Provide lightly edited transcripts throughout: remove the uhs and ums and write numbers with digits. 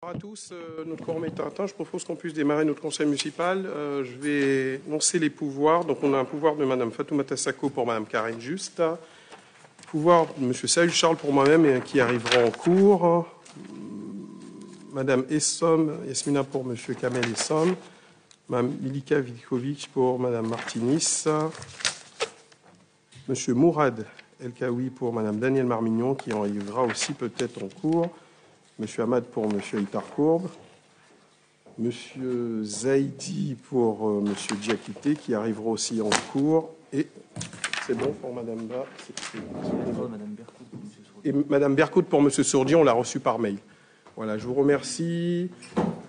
Bonjour à tous, notre quorum est atteint. Je propose qu'on puisse démarrer notre conseil municipal. Je vais lancer les pouvoirs. Donc on a un pouvoir de Mme Fatoumata Sako pour Mme Karen Just, pouvoir de M. Saül Charles pour moi-même et qui arrivera en cours, Mme Essom Yasmina pour M. Kamel Essom, Mme Milika Vidikovic pour Mme Martinis, M. Mourad El-Kaoui pour Mme Danielle Marmignon qui en arrivera aussi peut-être en cours, M. Hamad pour M. Itarcourbe, M. Zaidi pour M. Diakité qui arrivera aussi en cours, et c'est bon pour Mme Ba. Et Mme Bercout pour M. Sourdi, on l'a reçu par mail. Voilà, je vous remercie.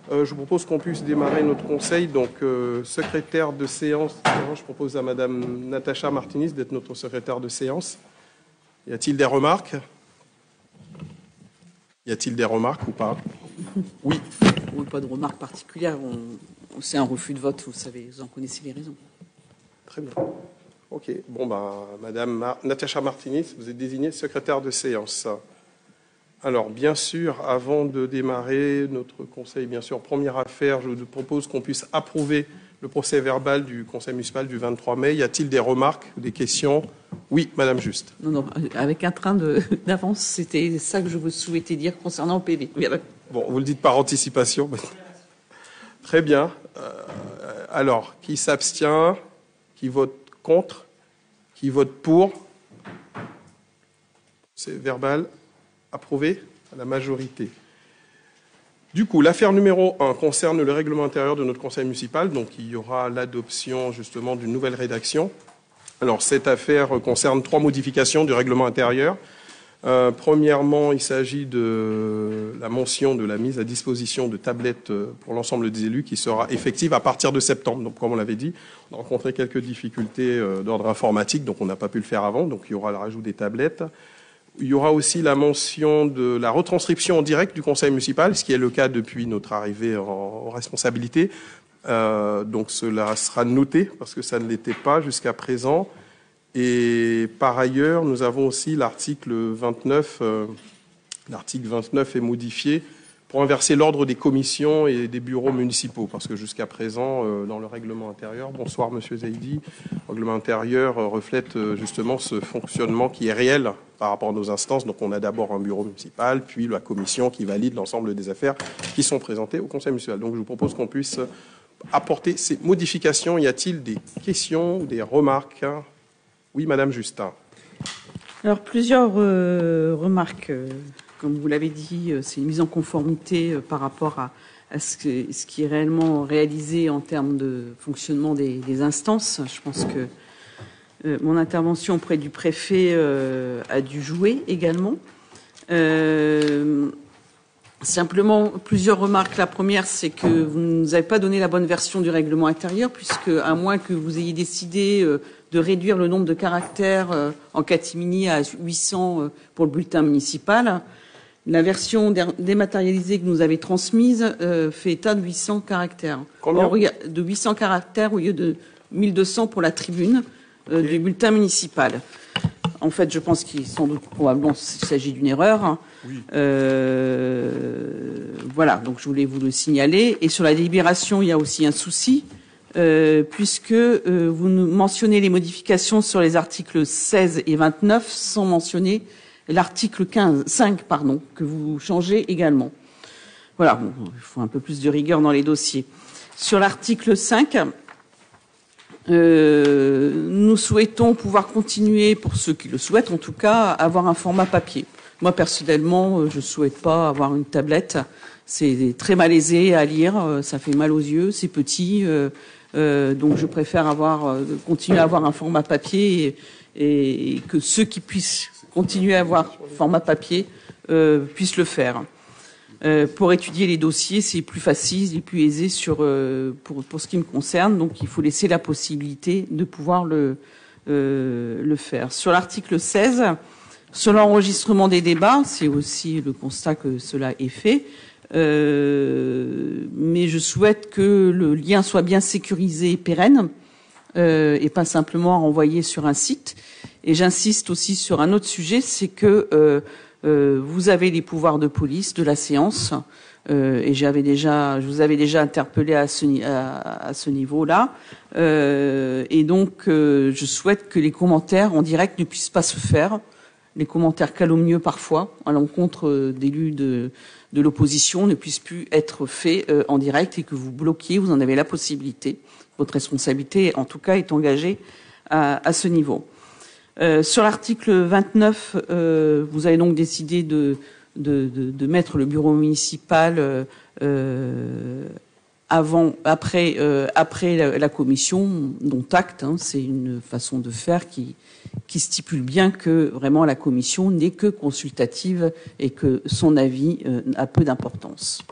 Je vous propose qu'on puisse démarrer notre conseil. Donc, secrétaire de séance, je propose à Mme Natacha Martinis d'être notre secrétaire de séance. Y a-t-il des remarques ? Y a-t-il des remarques ou pas ? Oui. Oui, pas de remarques particulières. C'est un refus de vote, vous savez, vous en connaissez les raisons. Très bien. OK. Bon, Madame Natacha Martinis, vous êtes désignée secrétaire de séance. Alors, bien sûr, avant de démarrer notre conseil, bien sûr, première affaire, je vous propose qu'on puisse approuver le procès verbal du conseil municipal du 23 mai. Y a-t-il des remarques, des questions ? Oui, Madame Juste. Non, avec un train d'avance, c'était ça que je vous souhaitais dire concernant le PV. Bon, vous le dites par anticipation. Très bien. Alors, qui s'abstient ? Qui vote contre ? Qui vote pour ? C'est verbal approuvé à la majorité. Du coup, l'affaire numéro 1 concerne le règlement intérieur de notre conseil municipal. Donc, il y aura l'adoption justement d'une nouvelle rédaction. Alors, cette affaire concerne 3 modifications du règlement intérieur. Premièrement, il s'agit de la mention de la mise à disposition de tablettes pour l'ensemble des élus qui sera effective à partir de septembre. Donc, comme on l'avait dit, on a rencontré quelques difficultés d'ordre informatique, donc on n'a pas pu le faire avant. Donc, il y aura le rajout des tablettes. Il y aura aussi la mention de la retranscription en direct du conseil municipal, ce qui est le cas depuis notre arrivée en responsabilité. Donc cela sera noté parce que ça ne l'était pas jusqu'à présent. Et par ailleurs, nous avons aussi l'article 29. L'article 29 est modifié pour inverser l'ordre des commissions et des bureaux municipaux, parce que jusqu'à présent, dans le règlement intérieur, bonsoir Monsieur Zaidi, le règlement intérieur reflète justement ce fonctionnement qui est réel par rapport à nos instances. Donc on a d'abord un bureau municipal, puis la commission qui valide l'ensemble des affaires qui sont présentées au conseil municipal. Donc je vous propose qu'on puisse apporter ces modifications. Y a-t-il des questions ou des remarques ? Oui, Madame Justin. Alors, plusieurs remarques. Comme vous l'avez dit, c'est une mise en conformité par rapport à ce qui est réellement réalisé en termes de fonctionnement des instances. Je pense que mon intervention auprès du préfet a dû jouer également. Simplement, plusieurs remarques. La première, c'est que vous ne nous avez pas donné la bonne version du règlement intérieur, puisque à moins que vous ayez décidé de réduire le nombre de caractères en catimini à 800 pour le bulletin municipal, la version dématérialisée que nous avez transmise fait état de 800 caractères. Combien ? De 800 caractères au lieu de 1200 pour la tribune du bulletin municipal. En fait, je pense qu'il sans doute probablement il s'agit d'une erreur. Oui. Voilà, donc je voulais vous le signaler. Et sur la délibération, il y a aussi un souci, puisque vous mentionnez les modifications sur les articles 16 et 29 sans mentionner l'article 5, que vous changez également. Voilà, bon, il faut un peu plus de rigueur dans les dossiers. Sur l'article 5, nous souhaitons pouvoir continuer, pour ceux qui le souhaitent en tout cas, avoir un format papier. Moi, personnellement, je ne souhaite pas avoir une tablette. C'est très malaisé à lire, ça fait mal aux yeux, c'est petit. Donc, je préfère continuer à avoir un format papier et que ceux qui puissent continuer à avoir format papier puissent le faire. Pour étudier les dossiers, c'est plus facile et plus aisé pour ce qui me concerne. Donc, il faut laisser la possibilité de pouvoir le faire. Sur l'article 16, sur l'enregistrement des débats, c'est aussi le constat que cela est fait. Mais je souhaite que le lien soit bien sécurisé et pérenne, et pas simplement renvoyé sur un site. Et j'insiste aussi sur un autre sujet, c'est que vous avez les pouvoirs de police de la séance et je vous avais déjà interpellé à ce niveau-là. Et donc, je souhaite que les commentaires en direct ne puissent pas se faire. Les commentaires calomnieux parfois à l'encontre d'élus de l'opposition ne puissent plus être faits en direct et que vous bloquiez, vous en avez la possibilité. Votre responsabilité, en tout cas, est engagée à ce niveau. Sur l'article 29, vous avez donc décidé de mettre le bureau municipal après la commission, dont acte. C'est une façon de faire qui stipule bien que vraiment la commission n'est que consultative et que son avis a peu d'importance.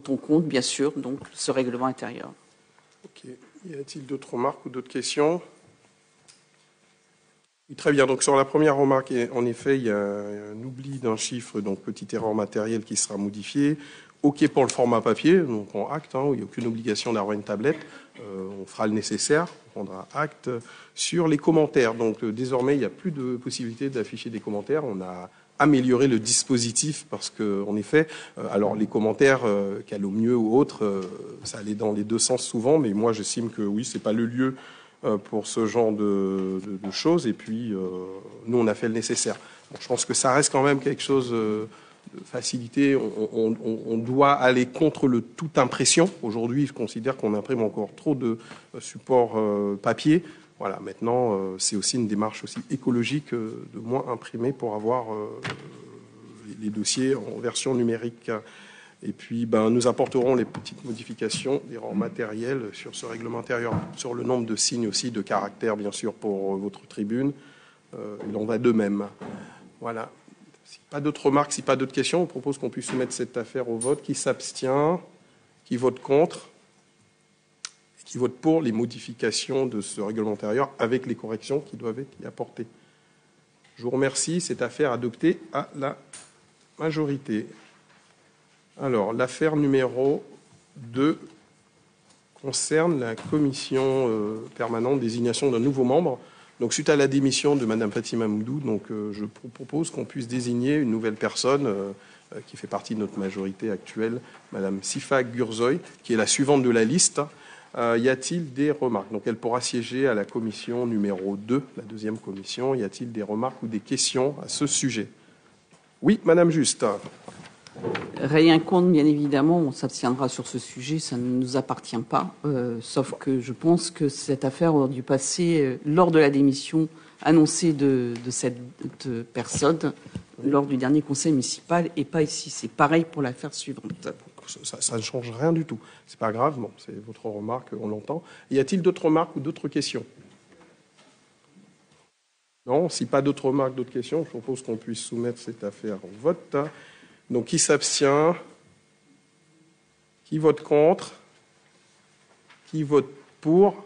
On compte, bien sûr, donc ce règlement intérieur. Ok. Y a-t-il d'autres remarques ou d'autres questions? Oui, très bien. Donc sur la première remarque, en effet, il y a un oubli d'un chiffre, donc petite erreur matérielle qui sera modifiée. OK pour le format papier, donc on acte, il n'y a aucune obligation d'avoir une tablette. On fera le nécessaire, on prendra acte. Sur les commentaires, donc désormais, il n'y a plus de possibilité d'afficher des commentaires. On a amélioré le dispositif parce que, en effet, alors les commentaires, calomnieux ou autres, ça allait dans les deux sens souvent, mais moi j'estime que oui, c'est pas le lieu pour ce genre de choses. Et puis, nous, on a fait le nécessaire. Donc, je pense que ça reste quand même quelque chose de facilité. On doit aller contre le tout impression. Aujourd'hui, je considère qu'on imprime encore trop de supports papier. Voilà, maintenant, c'est aussi une démarche aussi écologique de moins imprimer pour avoir les dossiers en version numérique. Et puis, nous apporterons les petites modifications, d'erreurs matérielles sur ce règlement intérieur, sur le nombre de signes aussi, de caractères, bien sûr, pour votre tribune. Il en va de même. Voilà. Si pas d'autres remarques, si pas d'autres questions, on propose qu'on puisse soumettre cette affaire au vote. Qui s'abstient? Qui vote contre? Qui vote pour les modifications de ce règlement intérieur avec les corrections qui doivent être y apportées? Je vous remercie. Cette affaire adoptée à la majorité. Alors, l'affaire numéro 2 concerne la commission permanente désignation d'un nouveau membre. Donc, suite à la démission de Mme Fatima Moudou, je propose qu'on puisse désigner une nouvelle personne qui fait partie de notre majorité actuelle, Mme Sifa Gurzoy, qui est la suivante de la liste. Y a-t-il des remarques? Donc, elle pourra siéger à la commission numéro 2, la deuxième commission. Y a-t-il des remarques ou des questions à ce sujet? Oui, Madame Juste. Rien contre, bien évidemment, on s'abstiendra sur ce sujet, ça ne nous appartient pas, sauf que je pense que cette affaire aurait dû passer lors de la démission annoncée de cette personne, lors du dernier conseil municipal, et pas ici. C'est pareil pour l'affaire suivante. Ça ne change rien du tout. C'est pas grave, bon, c'est votre remarque, on l'entend. Y a-t-il d'autres remarques ou d'autres questions? Non, si pas d'autres remarques, d'autres questions, je propose qu'on puisse soumettre cette affaire au vote. Donc, qui s'abstient? Qui vote contre? Qui vote pour?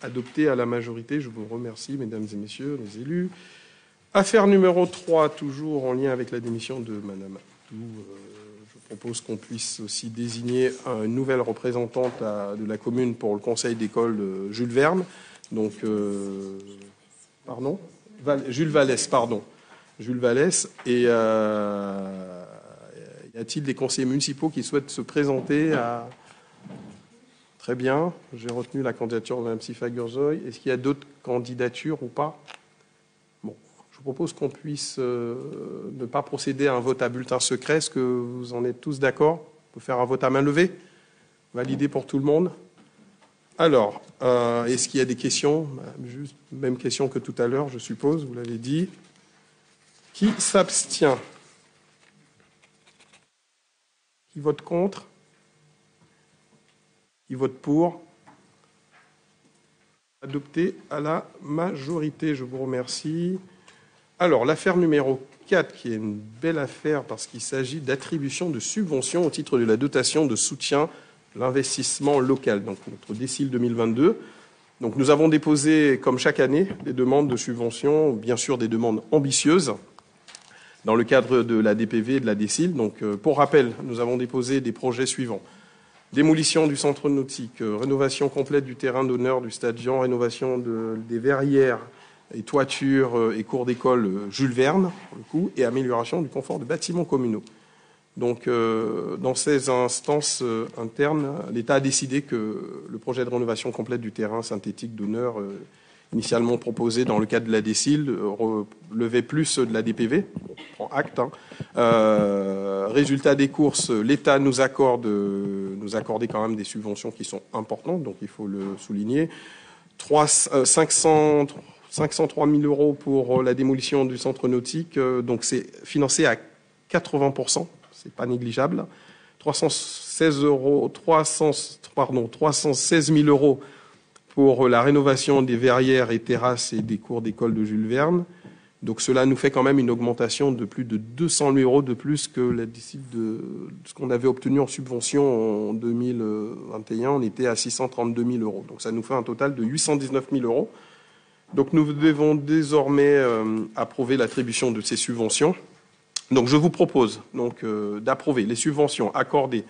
Adopté à la majorité. Je vous remercie, mesdames et messieurs les élus. Affaire numéro 3, toujours en lien avec la démission de Mme Abdou. Je propose qu'on puisse aussi désigner une nouvelle représentante de la commune pour le conseil d'école Jules Verne. Donc, Jules Vallès, pardon. Jules Vallès. Et y a-t-il des conseillers municipaux qui souhaitent se présenter à... Très bien. J'ai retenu la candidature de Mme Sifa Gurzoy. Est-ce qu'il y a d'autres candidatures ou pas? Bon. Je propose qu'on puisse ne pas procéder à un vote à bulletin secret. Est-ce que vous en êtes tous d'accord? On peut faire un vote à main levée? Validé pour tout le monde? Alors, est-ce qu'il y a des questions? Juste même question que tout à l'heure, je suppose, vous l'avez dit. Qui s'abstient? Qui vote contre? Qui vote pour? Adopté à la majorité. Je vous remercie. Alors, l'affaire numéro 4, qui est une belle affaire parce qu'il s'agit d'attribution de subventions au titre de la dotation de soutien à l'investissement local, donc notre décile 2022. Donc, nous avons déposé, comme chaque année, des demandes de subventions, bien sûr des demandes ambitieuses, dans le cadre de la DPV et de la décile. Donc, pour rappel, nous avons déposé des projets suivants. Démolition du centre nautique, rénovation complète du terrain d'honneur du stade Jean, rénovation des verrières et toiture et cours d'école Jules Verne, pour le coup, et amélioration du confort de bâtiments communaux. Donc, dans ces instances internes, l'État a décidé que le projet de rénovation complète du terrain synthétique d'honneur, initialement proposé dans le cadre de la DSIL, relevait plus de la DPV. On prend acte. Résultat des courses, l'État nous accordait quand même des subventions qui sont importantes, donc il faut le souligner. 503 000 euros pour la démolition du centre nautique, donc c'est financé à 80%. C'est pas négligeable. 316 000 euros pour la rénovation des verrières et terrasses et des cours d'école de Jules Verne. Donc cela nous fait quand même une augmentation de plus de 200 000 euros de plus que la décide de ce qu'on avait obtenu en subvention en 2021. On était à 632 000 euros. Donc ça nous fait un total de 819 000 euros. Donc nous devons désormais approuver l'attribution de ces subventions. Donc je vous propose d'approuver les subventions accordées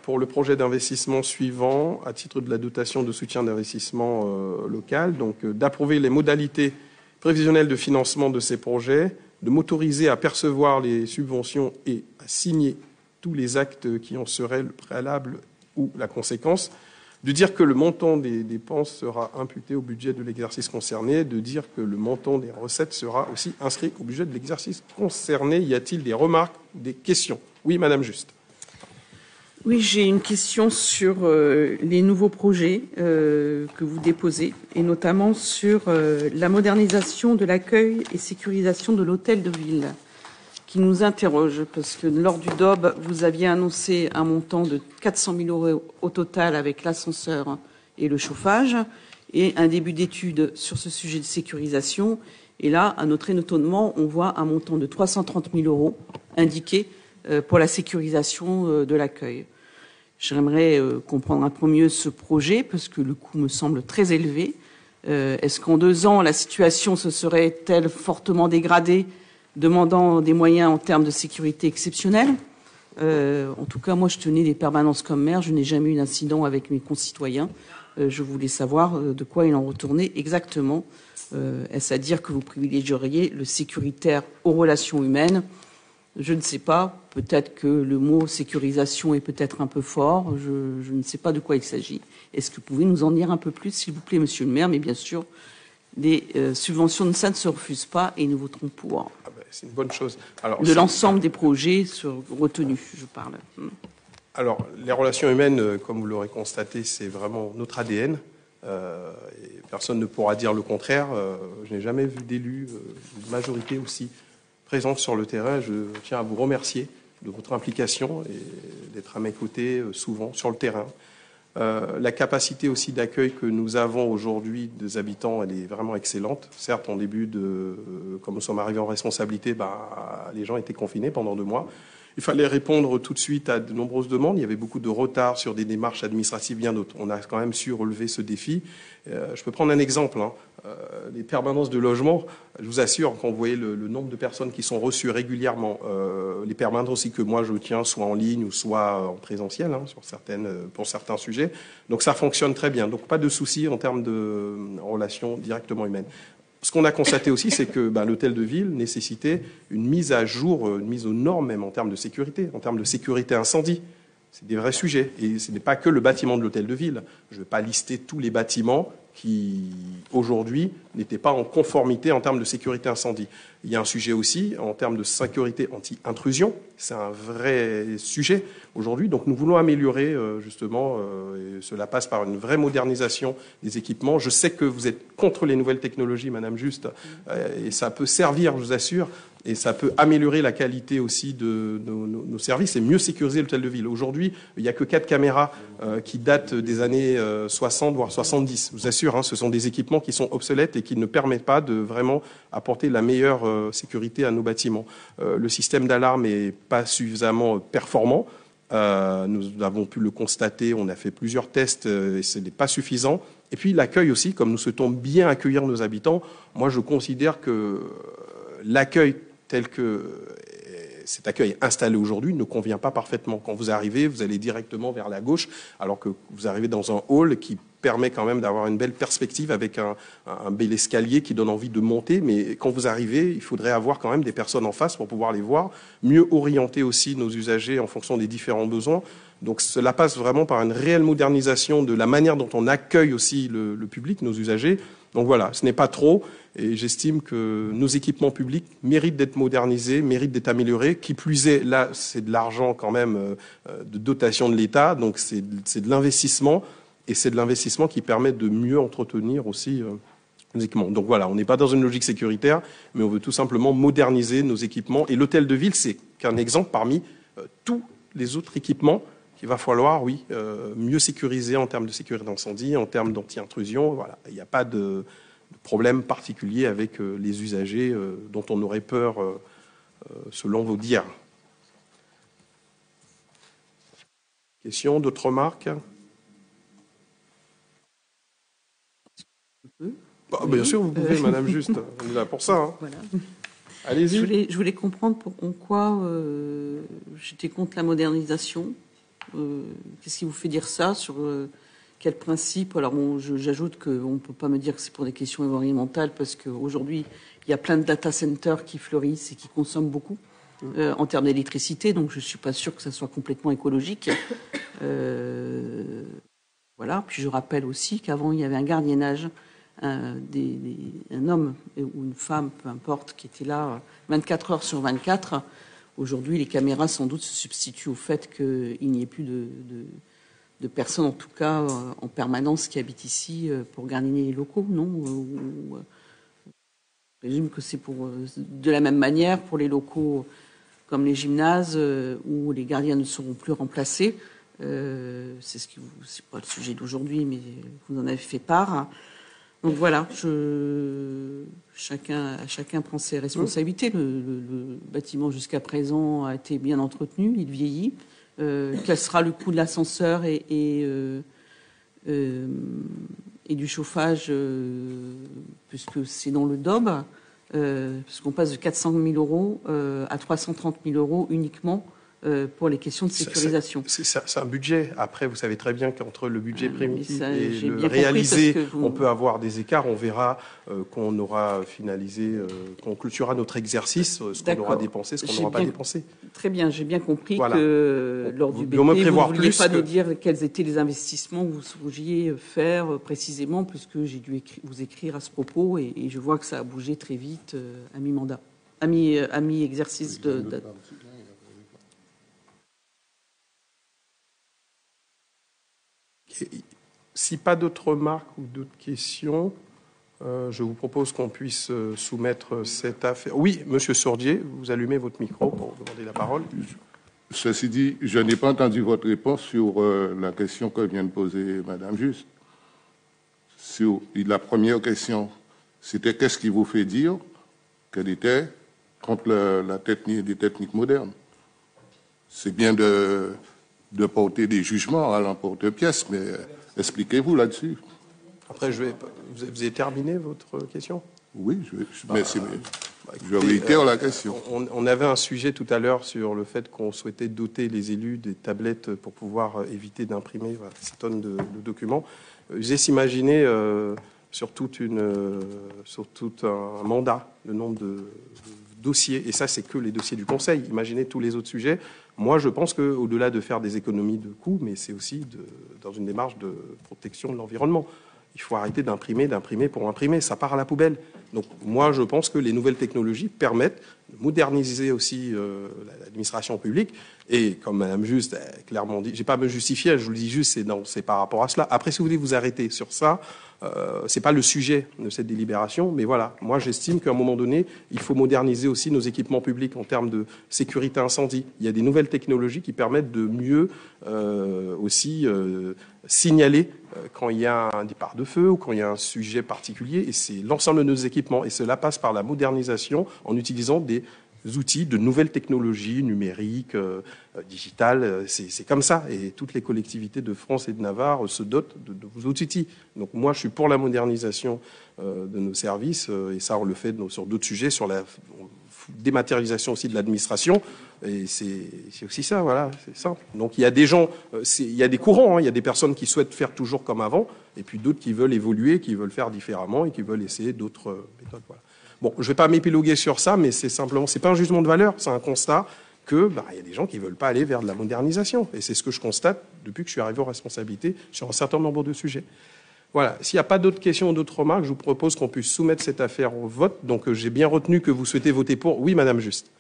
pour le projet d'investissement suivant à titre de la dotation de soutien d'investissement local. Donc d'approuver les modalités prévisionnelles de financement de ces projets, de m'autoriser à percevoir les subventions et à signer tous les actes qui en seraient le préalable ou la conséquence, de dire que le montant des dépenses sera imputé au budget de l'exercice concerné, de dire que le montant des recettes sera aussi inscrit au budget de l'exercice concerné. Y a-t-il des remarques, des questions? Oui, Madame Juste. Oui, j'ai une question sur les nouveaux projets que vous déposez, et notamment sur la modernisation de l'accueil et sécurisation de l'hôtel de ville, qui nous interroge, parce que lors du DOB, vous aviez annoncé un montant de 400 000 euros au total avec l'ascenseur et le chauffage, et un début d'étude sur ce sujet de sécurisation. Et là, à notre étonnement, on voit un montant de 330 000 euros indiqué pour la sécurisation de l'accueil. J'aimerais comprendre un peu mieux ce projet, parce que le coût me semble très élevé. Est-ce qu'en 2 ans, la situation se serait-elle fortement dégradée, demandant des moyens en termes de sécurité exceptionnels? En tout cas, moi, je tenais des permanences comme maire. Je n'ai jamais eu d'incident avec mes concitoyens. Je voulais savoir de quoi il en retournait exactement. Est-ce à dire que vous privilégieriez le sécuritaire aux relations humaines? Je ne sais pas. Peut-être que le mot sécurisation est peut-être un peu fort. Je ne sais pas de quoi il s'agit. Est-ce que vous pouvez nous en dire un peu plus, s'il vous plaît, monsieur le maire? Mais bien sûr, les subventions, ça ne se refuse pas et nous voterons pour. Ah ben, c'est une bonne chose. Alors, de l'ensemble des projets retenus, je parle. Alors, les relations humaines, comme vous l'aurez constaté, c'est vraiment notre ADN. Et personne ne pourra dire le contraire. Je n'ai jamais vu d'élu, de majorité aussi présente sur le terrain. Je tiens à vous remercier de votre implication et d'être à mes côtés souvent sur le terrain. La capacité aussi d'accueil que nous avons aujourd'hui des habitants, elle est vraiment excellente. Certes, en début comme nous sommes arrivés en responsabilité, les gens étaient confinés pendant 2 mois. Il fallait répondre tout de suite à de nombreuses demandes. Il y avait beaucoup de retard sur des démarches administratives, bien d'autres. On a quand même su relever ce défi. Je peux prendre un exemple. Les permanences de logement, je vous assure, quand vous voyez le nombre de personnes qui sont reçues régulièrement, les permanences aussi que moi je tiens, soit en ligne ou soit en présentiel, pour certains sujets. Donc ça fonctionne très bien. Donc pas de souci en termes de relations directement humaines. Ce qu'on a constaté aussi, c'est que l'hôtel de ville nécessitait une mise à jour, une mise aux normes même en termes de sécurité, en termes de sécurité incendie. C'est des vrais sujets. Et ce n'est pas que le bâtiment de l'hôtel de ville. Je ne vais pas lister tous les bâtiments qui, aujourd'hui, n'étaient pas en conformité en termes de sécurité incendie. Il y a un sujet aussi en termes de sécurité anti-intrusion. C'est un vrai sujet aujourd'hui. Donc nous voulons améliorer justement, et cela passe par une vraie modernisation des équipements. Je sais que vous êtes contre les nouvelles technologies, Madame Juste, et ça peut servir, je vous assure, et ça peut améliorer la qualité aussi de nos services et mieux sécuriser l'hôtel de ville. Aujourd'hui, il n'y a que 4 caméras qui datent des années 60, voire 70. Je vous assure, ce sont des équipements qui sont obsolètes et qui ne permettent pas de vraiment apporter la meilleure sécurité à nos bâtiments. Le système d'alarme n'est pas suffisamment performant. Nous avons pu le constater, on a fait plusieurs tests et ce n'est pas suffisant. Et puis l'accueil aussi, comme nous souhaitons bien accueillir nos habitants, moi je considère que l'accueil tel que cet accueil installé aujourd'hui ne convient pas parfaitement. Quand vous arrivez, vous allez directement vers la gauche, alors que vous arrivez dans un hall qui permet quand même d'avoir une belle perspective avec un bel escalier qui donne envie de monter. Mais quand vous arrivez, il faudrait avoir quand même des personnes en face pour pouvoir les voir, mieux orienter aussi nos usagers en fonction des différents besoins. Donc cela passe vraiment par une réelle modernisation de la manière dont on accueille aussi le public, nos usagers. Donc voilà, ce n'est pas trop, et j'estime que nos équipements publics méritent d'être modernisés, méritent d'être améliorés. Qui plus est, là, c'est de l'argent quand même de dotation de l'État, donc c'est de l'investissement, et c'est de l'investissement qui permet de mieux entretenir aussi nos équipements. Donc voilà, on n'est pas dans une logique sécuritaire, mais on veut tout simplement moderniser nos équipements. Et l'hôtel de ville, c'est qu'un exemple parmi tous les autres équipements qu'il va falloir, oui, mieux sécuriser en termes de sécurité d'incendie, en termes d'anti-intrusion. Voilà. Il n'y a pas de problème particulier avec les usagers dont on aurait peur, selon vos dires. Question, d'autres remarques? Bien sûr, vous pouvez, Madame Juste. On est là pour ça. Hein. Voilà. Allez-y. Je voulais comprendre en quoi j'étais contre la modernisation. Qu'est-ce qui vous fait dire ça? Sur quel principe? Alors bon, j'ajoute qu'on ne peut pas me dire que c'est pour des questions environnementales, parce qu'aujourd'hui, il y a plein de data centers qui fleurissent et qui consomment beaucoup en termes d'électricité, donc je ne suis pas sûre que ça soit complètement écologique. Voilà. Puis je rappelle aussi qu'avant, il y avait un gardiennage, un homme ou une femme, peu importe, qui était là 24 heures sur 24. Aujourd'hui, les caméras, sans doute, se substituent au fait qu'il n'y ait plus de personnes, en tout cas, en permanence, qui habitent ici pour garder les locaux, non? Je présume que c'est de la même manière pour les locaux comme les gymnases, où les gardiens ne seront plus remplacés. C'est pas le sujet d'aujourd'hui, mais vous en avez fait part. Donc voilà, chacun prend ses responsabilités. Le bâtiment jusqu'à présent a été bien entretenu, il vieillit. Quel sera le coût de l'ascenseur et du chauffage, puisque c'est dans le DOB, puisqu'on passe de 400 000 euros à 330 000 euros uniquement pour les questions de sécurisation. C'est un budget. Après, vous savez très bien qu'entre le budget primitif et le réalisé, on peut avoir des écarts. On verra qu'on aura finalisé, qu'on clôturera notre exercice, ce qu'on aura dépensé, ce qu'on n'aura pas dépensé. Très bien, j'ai bien compris que lors du BP, vous ne vouliez pas nous dire quels étaient les investissements que vous vouliez faire précisément, puisque j'ai dû vous écrire à ce propos, et je vois que ça a bougé très vite à mi-mandat, à mi-exercice de... Si pas d'autres remarques ou d'autres questions, je vous propose qu'on puisse soumettre cette affaire. Oui, Monsieur Sordier, vous allumez votre micro pour demander la parole. Ceci dit, je n'ai pas entendu votre réponse sur la question que vient de poser Madame Juste. Sur la première question, c'était qu'est-ce qui vous fait dire qu'elle était contre des techniques modernes? C'est bien de porter des jugements à l'emporte-pièce, mais expliquez-vous là-dessus. Après, vous avez terminé votre question? Oui, je réitère la question. On avait un sujet tout à l'heure sur le fait qu'on souhaitait doter les élus des tablettes pour pouvoir éviter d'imprimer ces tonnes de documents. J'ai s'imaginer sur tout un mandat, le nombre de dossiers, et ça c'est que les dossiers du Conseil, imaginez tous les autres sujets. Moi je pense qu'au-delà de faire des économies de coûts, mais c'est aussi dans une démarche de protection de l'environnement. Il faut arrêter d'imprimer pour imprimer, ça part à la poubelle. Donc moi je pense que les nouvelles technologies permettent de moderniser aussi l'administration publique, et comme Madame Juste a clairement dit, je n'ai pas à me justifier, je vous le dis juste, c'est par rapport à cela. Après, si vous voulez vous arrêter sur ça, c'est pas le sujet de cette délibération, mais voilà, moi j'estime qu'à un moment donné, il faut moderniser aussi nos équipements publics en termes de sécurité incendie. Il y a des nouvelles technologies qui permettent de mieux aussi signaler quand il y a un départ de feu ou quand il y a un sujet particulier, et c'est l'ensemble de nos équipements, et cela passe par la modernisation en utilisant des outils de nouvelles technologies numériques, digitales, c'est comme ça. Et toutes les collectivités de France et de Navarre se dotent de vos outils. Donc moi, je suis pour la modernisation de nos services, et ça, on le fait sur d'autres sujets, sur la dématérialisation aussi de l'administration. Et c'est aussi ça, voilà, c'est simple. Donc il y a des gens, il y a des courants, hein, il y a des personnes qui souhaitent faire toujours comme avant, et puis d'autres qui veulent évoluer, qui veulent faire différemment et qui veulent essayer d'autres méthodes. Voilà. Bon, je ne vais pas m'épiloguer sur ça, mais c'est simplement, c'est pas un jugement de valeur, c'est un constat que il y a des gens qui ne veulent pas aller vers de la modernisation. Et c'est ce que je constate depuis que je suis arrivé aux responsabilités sur un certain nombre de sujets. Voilà. S'il n'y a pas d'autres questions ou d'autres remarques, je vous propose qu'on puisse soumettre cette affaire au vote. Donc j'ai bien retenu que vous souhaitez voter pour. Oui, Madame Juste.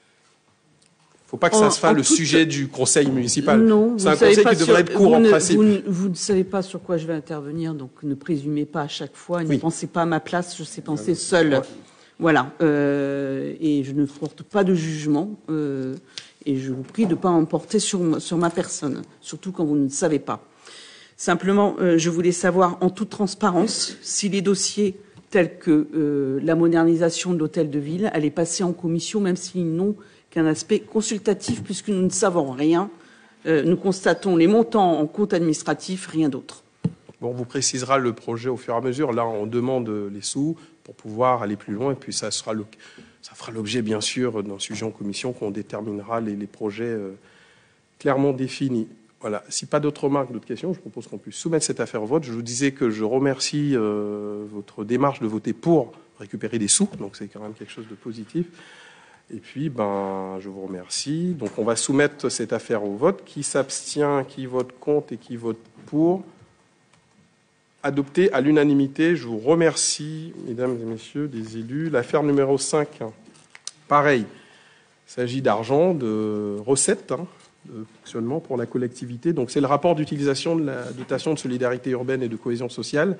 Il ne faut pas que ça se fasse le sujet du conseil municipal. Non, c'est un conseil qui devrait être court en principe. Vous ne savez pas sur quoi je vais intervenir, donc ne présumez pas à chaque fois. Ne pensez pas à ma place, je sais penser seule. Ouais. Voilà. Et je ne porte pas de jugement. Et je vous prie de ne pas en porter sur ma personne, surtout quand vous ne savez pas. Simplement, je voulais savoir en toute transparence si les dossiers tels que la modernisation de l'hôtel de ville allaient passer en commission, même s'ils n'ont qu'un aspect consultatif, puisque nous ne savons rien. Nous constatons les montants en compte administratif, rien d'autre. Bon, on vous précisera le projet au fur et à mesure. Là, on demande les sous pour pouvoir aller plus loin, et puis ça fera l'objet, bien sûr, d'un sujet en commission qu'on déterminera les projets clairement définis. Voilà. Si pas d'autres remarques, d'autres questions, je propose qu'on puisse soumettre cette affaire au vote. Je vous disais que je remercie votre démarche de voter pour récupérer des sous, donc c'est quand même quelque chose de positif. Et puis, je vous remercie. Donc, on va soumettre cette affaire au vote. Qui s'abstient, qui vote contre et qui vote pour? Adopté à l'unanimité. Je vous remercie, mesdames et messieurs des élus. L'affaire numéro 5, pareil. Il s'agit d'argent, de recettes, de fonctionnement pour la collectivité. Donc, c'est le rapport d'utilisation de la dotation de solidarité urbaine et de cohésion sociale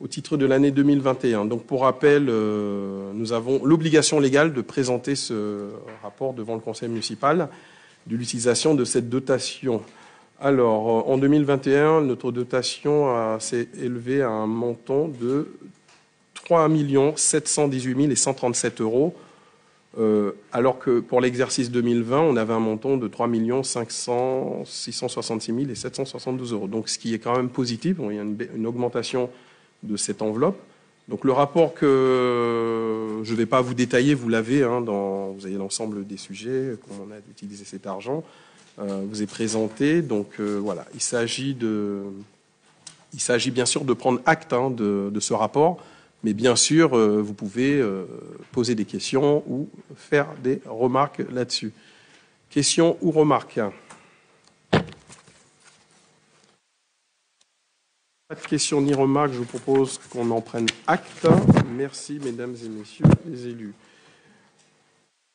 au titre de l'année 2021. Donc, pour rappel, nous avons l'obligation légale de présenter ce rapport devant le conseil municipal de l'utilisation de cette dotation. Alors, en 2021, notre dotation s'est élevée à un montant de 3 718 137 €, alors que pour l'exercice 2020, on avait un montant de 3 666 772 €. Donc, ce qui est quand même positif. Bon, il y a une augmentation de cette enveloppe. Donc, le rapport que je ne vais pas vous détailler, vous l'avez, vous avez l'ensemble des sujets, comment on a utilisé cet argent. Vous est présenté. Donc voilà, il s'agit bien sûr de prendre acte de ce rapport, mais bien sûr, vous pouvez poser des questions ou faire des remarques là-dessus. Questions ou remarques? Pas de questions ni remarques, je vous propose qu'on en prenne acte. Merci, mesdames et messieurs les élus.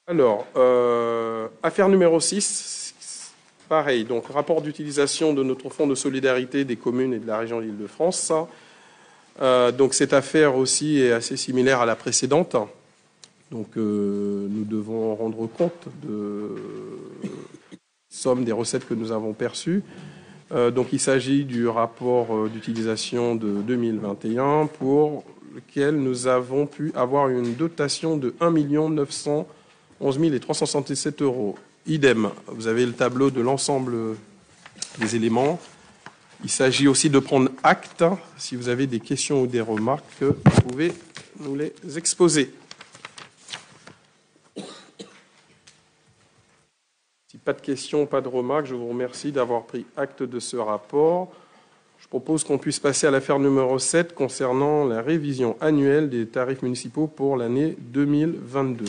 Alors, affaire numéro 6. Pareil, donc rapport d'utilisation de notre fonds de solidarité des communes et de la région d'Île-de-France. Donc cette affaire aussi est assez similaire à la précédente. Donc nous devons rendre compte de somme des recettes que nous avons perçues. Donc il s'agit du rapport d'utilisation de 2021 pour lequel nous avons pu avoir une dotation de 1 911 367 €. Idem, vous avez le tableau de l'ensemble des éléments. Il s'agit aussi de prendre acte. Si vous avez des questions ou des remarques, vous pouvez nous les exposer. Si pas de questions, pas de remarques, je vous remercie d'avoir pris acte de ce rapport. Je propose qu'on puisse passer à l'affaire numéro 7 concernant la révision annuelle des tarifs municipaux pour l'année 2022.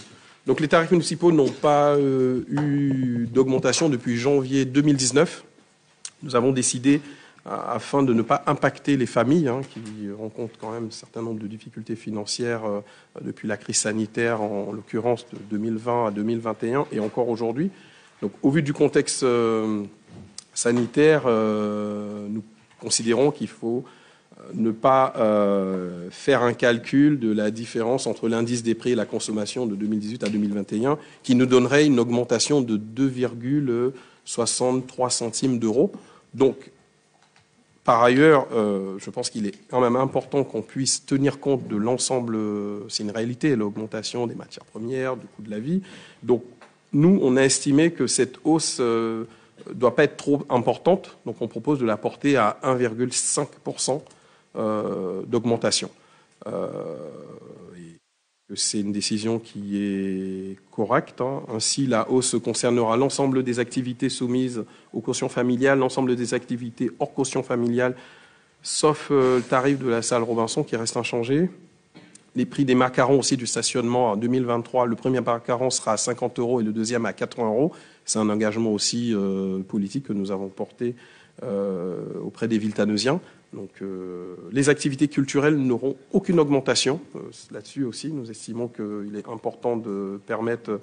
Donc les tarifs municipaux n'ont pas eu d'augmentation depuis janvier 2019. Nous avons décidé, afin de ne pas impacter les familles qui rencontrent quand même un certain nombre de difficultés financières depuis la crise sanitaire, en l'occurrence de 2020 à 2021 et encore aujourd'hui. Donc au vu du contexte sanitaire, nous considérons qu'il faut ne pas faire un calcul de la différence entre l'indice des prix et la consommation de 2018 à 2021, qui nous donnerait une augmentation de 2,63 centimes d'euros. Donc, par ailleurs, je pense qu'il est quand même important qu'on puisse tenir compte de l'ensemble, c'est une réalité, l'augmentation des matières premières, du coût de la vie. Donc, nous, on a estimé que cette hausse ne doit pas être trop importante, donc on propose de la porter à 1,5% d'augmentation. que c'est une décision qui est correcte. Ainsi, la hausse concernera l'ensemble des activités soumises aux cautions familiales, l'ensemble des activités hors caution familiale, sauf le tarif de la salle Robinson qui reste inchangé. Les prix des macarons aussi du stationnement en 2023, le premier macaron sera à 50 € et le deuxième à 80 €. C'est un engagement aussi politique que nous avons porté auprès des Villetaneusiens. Donc, les activités culturelles n'auront aucune augmentation. Là-dessus aussi, nous estimons qu'il est important de permettre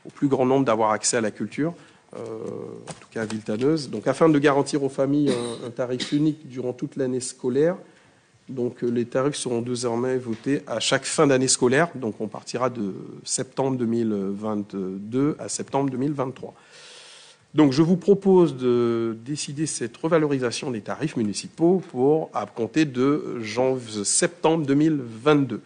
au plus grand nombre d'avoir accès à la culture, en tout cas à Villetaneuse. Donc, afin de garantir aux familles un tarif unique durant toute l'année scolaire, donc les tarifs seront désormais votés à chaque fin d'année scolaire. Donc, on partira de septembre 2022 à septembre 2023. Donc, je vous propose de décider cette revalorisation des tarifs municipaux à compter de septembre 2022.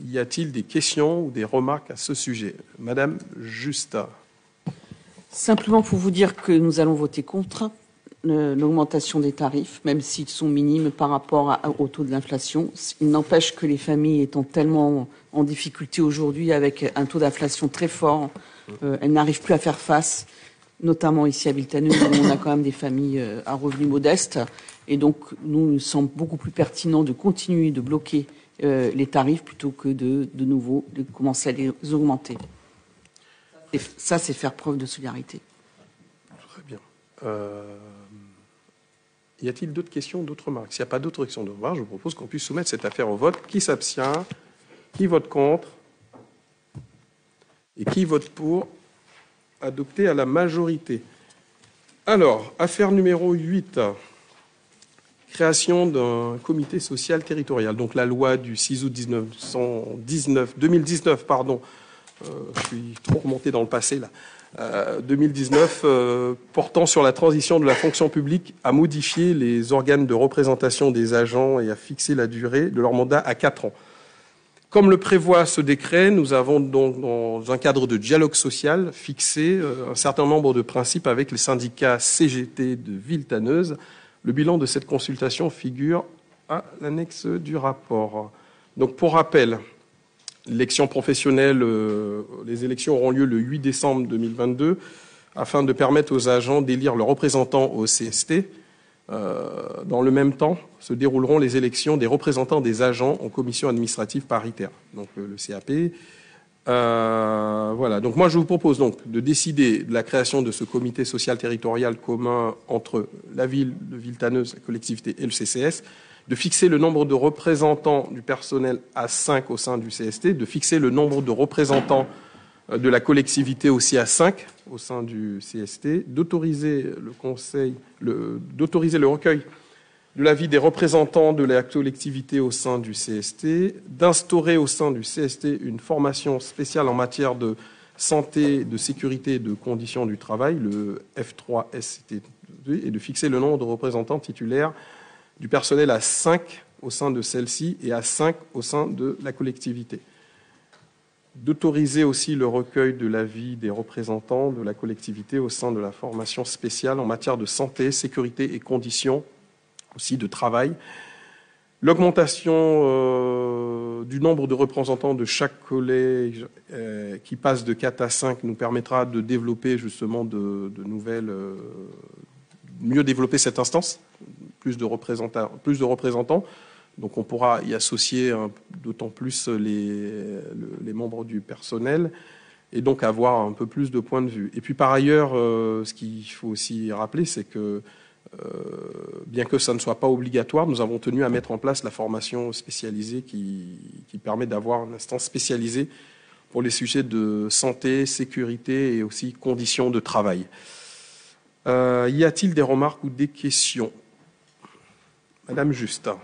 Y a-t-il des questions ou des remarques à ce sujet? Madame Justa. Simplement pour vous dire que nous allons voter contre l'augmentation des tarifs, même s'ils sont minimes par rapport au taux de l'inflation. Il n'empêche que les familles étant tellement en difficulté aujourd'hui avec un taux d'inflation très fort, elles n'arrivent plus à faire face, notamment ici à Villetaneuse, où on a quand même des familles à revenus modestes. Et donc, nous semble beaucoup plus pertinent de continuer de bloquer les tarifs plutôt que de nouveau de commencer à les augmenter. Et ça, c'est faire preuve de solidarité. Très bien. Y a-t-il d'autres questions, d'autres remarques? S'il n'y a pas d'autres questions de remarques, je vous propose qu'on puisse soumettre cette affaire au vote. Qui s'abstient? Qui vote contre? Et qui vote pour? Adopté à la majorité. Alors, affaire numéro 8. Création d'un comité social territorial. Donc la loi du 6 août 2019, je suis trop remonté dans le passé là. 2019, portant sur la transition de la fonction publique, a modifié les organes de représentation des agents et a fixé la durée de leur mandat à 4 ans. Comme le prévoit ce décret, nous avons donc, dans un cadre de dialogue social, fixé un certain nombre de principes avec les syndicats CGT de Villetaneuse. Le bilan de cette consultation figure à l'annexe du rapport. Donc, pour rappel, l'élection professionnelle, les élections auront lieu le 8 décembre 2022 afin de permettre aux agents d'élire leurs représentants au CST. Dans le même temps, se dérouleront les élections des représentants des agents en commission administrative paritaire, donc le CAP. Voilà. Donc moi, je vous propose donc de décider de la création de ce comité social territorial commun entre la ville de Villetaneuse, la collectivité et le CCS, de fixer le nombre de représentants du personnel à 5 au sein du CST, de fixer le nombre de représentants de la collectivité aussi à 5 au sein du CST, d'autoriser le recueil de l'avis des représentants de la collectivité au sein du CST, d'instaurer au sein du CST une formation spéciale en matière de santé, de sécurité et de conditions du travail, le F3SCT, et de fixer le nombre de représentants titulaires du personnel à 5 au sein de celle-ci et à 5 au sein de la collectivité. D'autoriser aussi le recueil de l'avis des représentants de la collectivité au sein de la formation spéciale en matière de santé, sécurité et conditions aussi de travail. L'augmentation du nombre de représentants de chaque collège qui passe de 4 à 5 nous permettra de développer justement de nouvelles, mieux développer cette instance, plus de représentants. Donc on pourra y associer d'autant plus les membres du personnel et donc avoir un peu plus de points de vue. Et puis par ailleurs, ce qu'il faut aussi rappeler, c'est que bien que ça ne soit pas obligatoire, nous avons tenu à mettre en place la formation spécialisée qui permet d'avoir une instance spécialisée pour les sujets de santé, sécurité et aussi conditions de travail. Y a-t-il des remarques ou des questions? Madame Justin.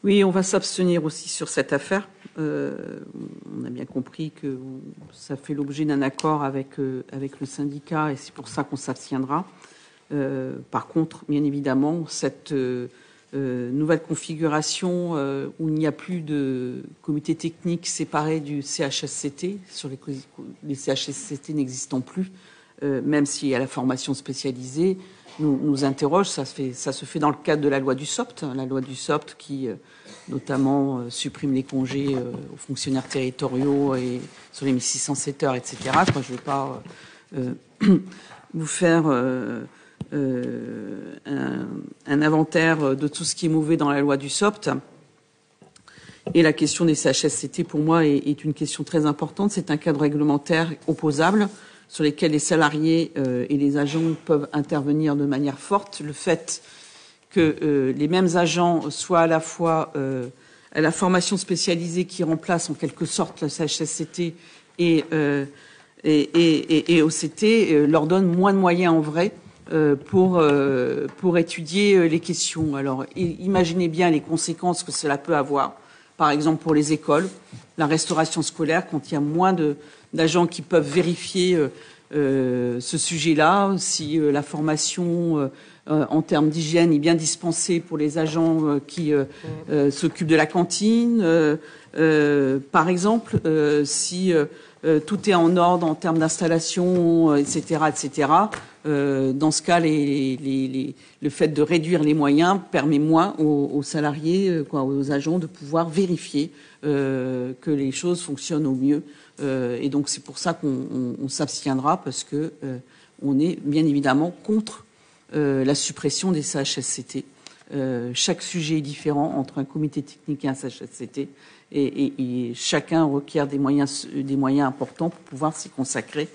Oui, on va s'abstenir aussi sur cette affaire. On a bien compris que ça fait l'objet d'un accord avec le syndicat et c'est pour ça qu'on s'abstiendra. Par contre, bien évidemment, cette nouvelle configuration où il n'y a plus de comité technique séparé du CHSCT, sur les CHSCT n'existant plus, même si à la formation spécialisée, nous interroge. Ça se fait dans le cadre de la loi du SOPT, la loi du SOPT qui notamment supprime les congés aux fonctionnaires territoriaux et sur les 1607 heures, etc. Je ne vais pas vous faire un inventaire de tout ce qui est mauvais dans la loi du SOPT. Et la question des CHSCT, pour moi, est une question très importante. C'est un cadre réglementaire opposable sur lesquels les salariés et les agents peuvent intervenir de manière forte. Le fait que les mêmes agents soient à la fois à la formation spécialisée qui remplace en quelque sorte le CHSCT et OCT leur donne moins de moyens en vrai pour étudier les questions. Alors, imaginez bien les conséquences que cela peut avoir. Par exemple, pour les écoles, la restauration scolaire, quand il y a moins d'agents qui peuvent vérifier ce sujet-là, si la formation en termes d'hygiène est bien dispensée pour les agents qui s'occupent de la cantine, par exemple, si tout est en ordre en termes d'installation, etc., etc. Dans ce cas, le fait de réduire les moyens permet moins aux salariés, aux agents, de pouvoir vérifier que les choses fonctionnent au mieux. Et donc c'est pour ça qu'on s'abstiendra, parce que on est bien évidemment contre la suppression des CHSCT. Chaque sujet est différent entre un comité technique et un CHSCT, et chacun requiert des moyens importants pour pouvoir s'y consacrer,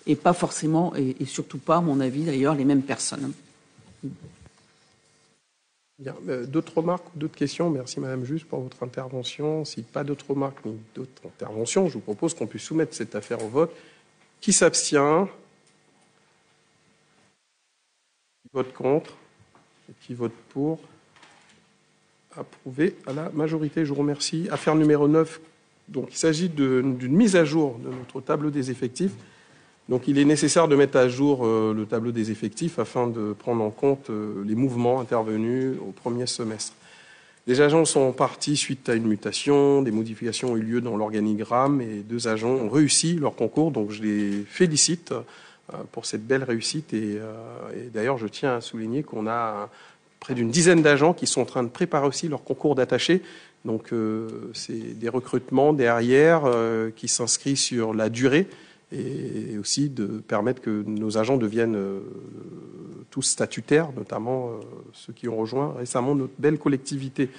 et pas forcément, et surtout pas, à mon avis d'ailleurs, les mêmes personnes. Bien. D'autres remarques ou d'autres questions? Merci Madame Juste pour votre intervention. Si pas d'autres remarques ni d'autres interventions, je vous propose qu'on puisse soumettre cette affaire au vote. Qui s'abstient? Qui vote contre? Et qui vote pour? Approuvé à la majorité. Je vous remercie. Affaire numéro 9. Donc, il s'agit d'une mise à jour de notre tableau des effectifs. Donc, il est nécessaire de mettre à jour le tableau des effectifs afin de prendre en compte les mouvements intervenus au premier semestre. Les agents sont partis suite à une mutation, des modifications ont eu lieu dans l'organigramme et 2 agents ont réussi leur concours. Donc, je les félicite pour cette belle réussite. Et d'ailleurs, je tiens à souligner qu'on a près d'une dizaine d'agents qui sont en train de préparer aussi leur concours d'attaché. Donc, c'est des recrutements derrière qui s'inscrivent sur la durée, et aussi de permettre que nos agents deviennent tous statutaires, notamment ceux qui ont rejoint récemment notre belle collectivité.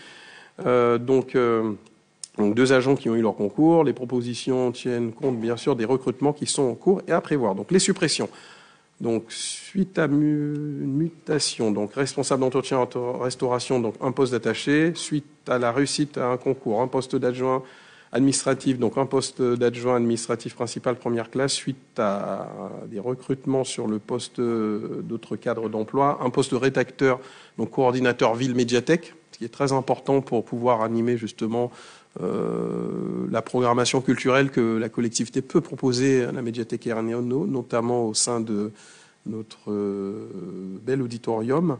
Donc 2 agents qui ont eu leur concours. Les propositions tiennent compte, bien sûr, des recrutements qui sont en cours et à prévoir. Donc, les suppressions. Donc, suite à une mutation, donc responsable d'entretien restauration, donc un poste d'attaché. Suite à la réussite à un concours, un poste d'adjoint administratif, donc un poste d'adjoint administratif principal première classe. Suite à des recrutements sur le poste d'autres cadres d'emploi, un poste de rédacteur, donc coordinateur ville médiathèque, ce qui est très important pour pouvoir animer justement la programmation culturelle que la collectivité peut proposer à la médiathèque Ernéano, notamment au sein de notre bel auditorium.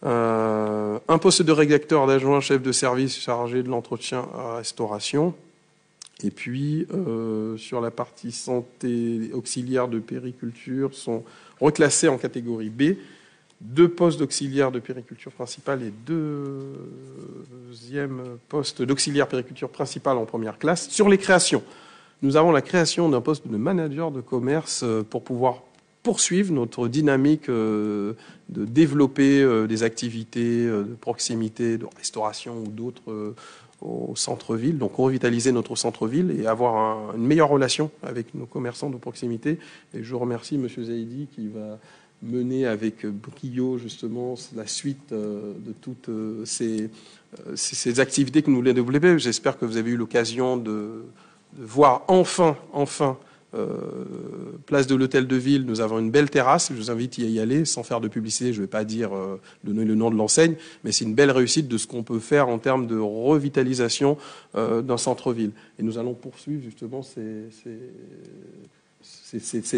Un poste de rédacteur d'adjoint chef de service chargé de l'entretien à restauration. Et puis, sur la partie santé, auxiliaires de périculture sont reclassés en catégorie B. 2 postes d'auxiliaire de périculture principale et 2e postes d'auxiliaire périculture principale en première classe. Sur les créations, nous avons la création d'un poste de manager de commerce pour pouvoir poursuivre notre dynamique de développer des activités de proximité, de restauration ou d'autres au centre-ville, donc revitaliser notre centre-ville et avoir une meilleure relation avec nos commerçants de proximité. Et je remercie M. Zaidi qui va mener avec brio justement la suite de toutes ces activités que nous voulons développer. J'espère que vous avez eu l'occasion de voir enfin, place de l'Hôtel de Ville, nous avons une belle terrasse. Je vous invite à y aller, sans faire de publicité. Je ne vais pas dire donner le nom de l'enseigne, mais c'est une belle réussite de ce qu'on peut faire en termes de revitalisation d'un centre-ville. Et nous allons poursuivre justement ces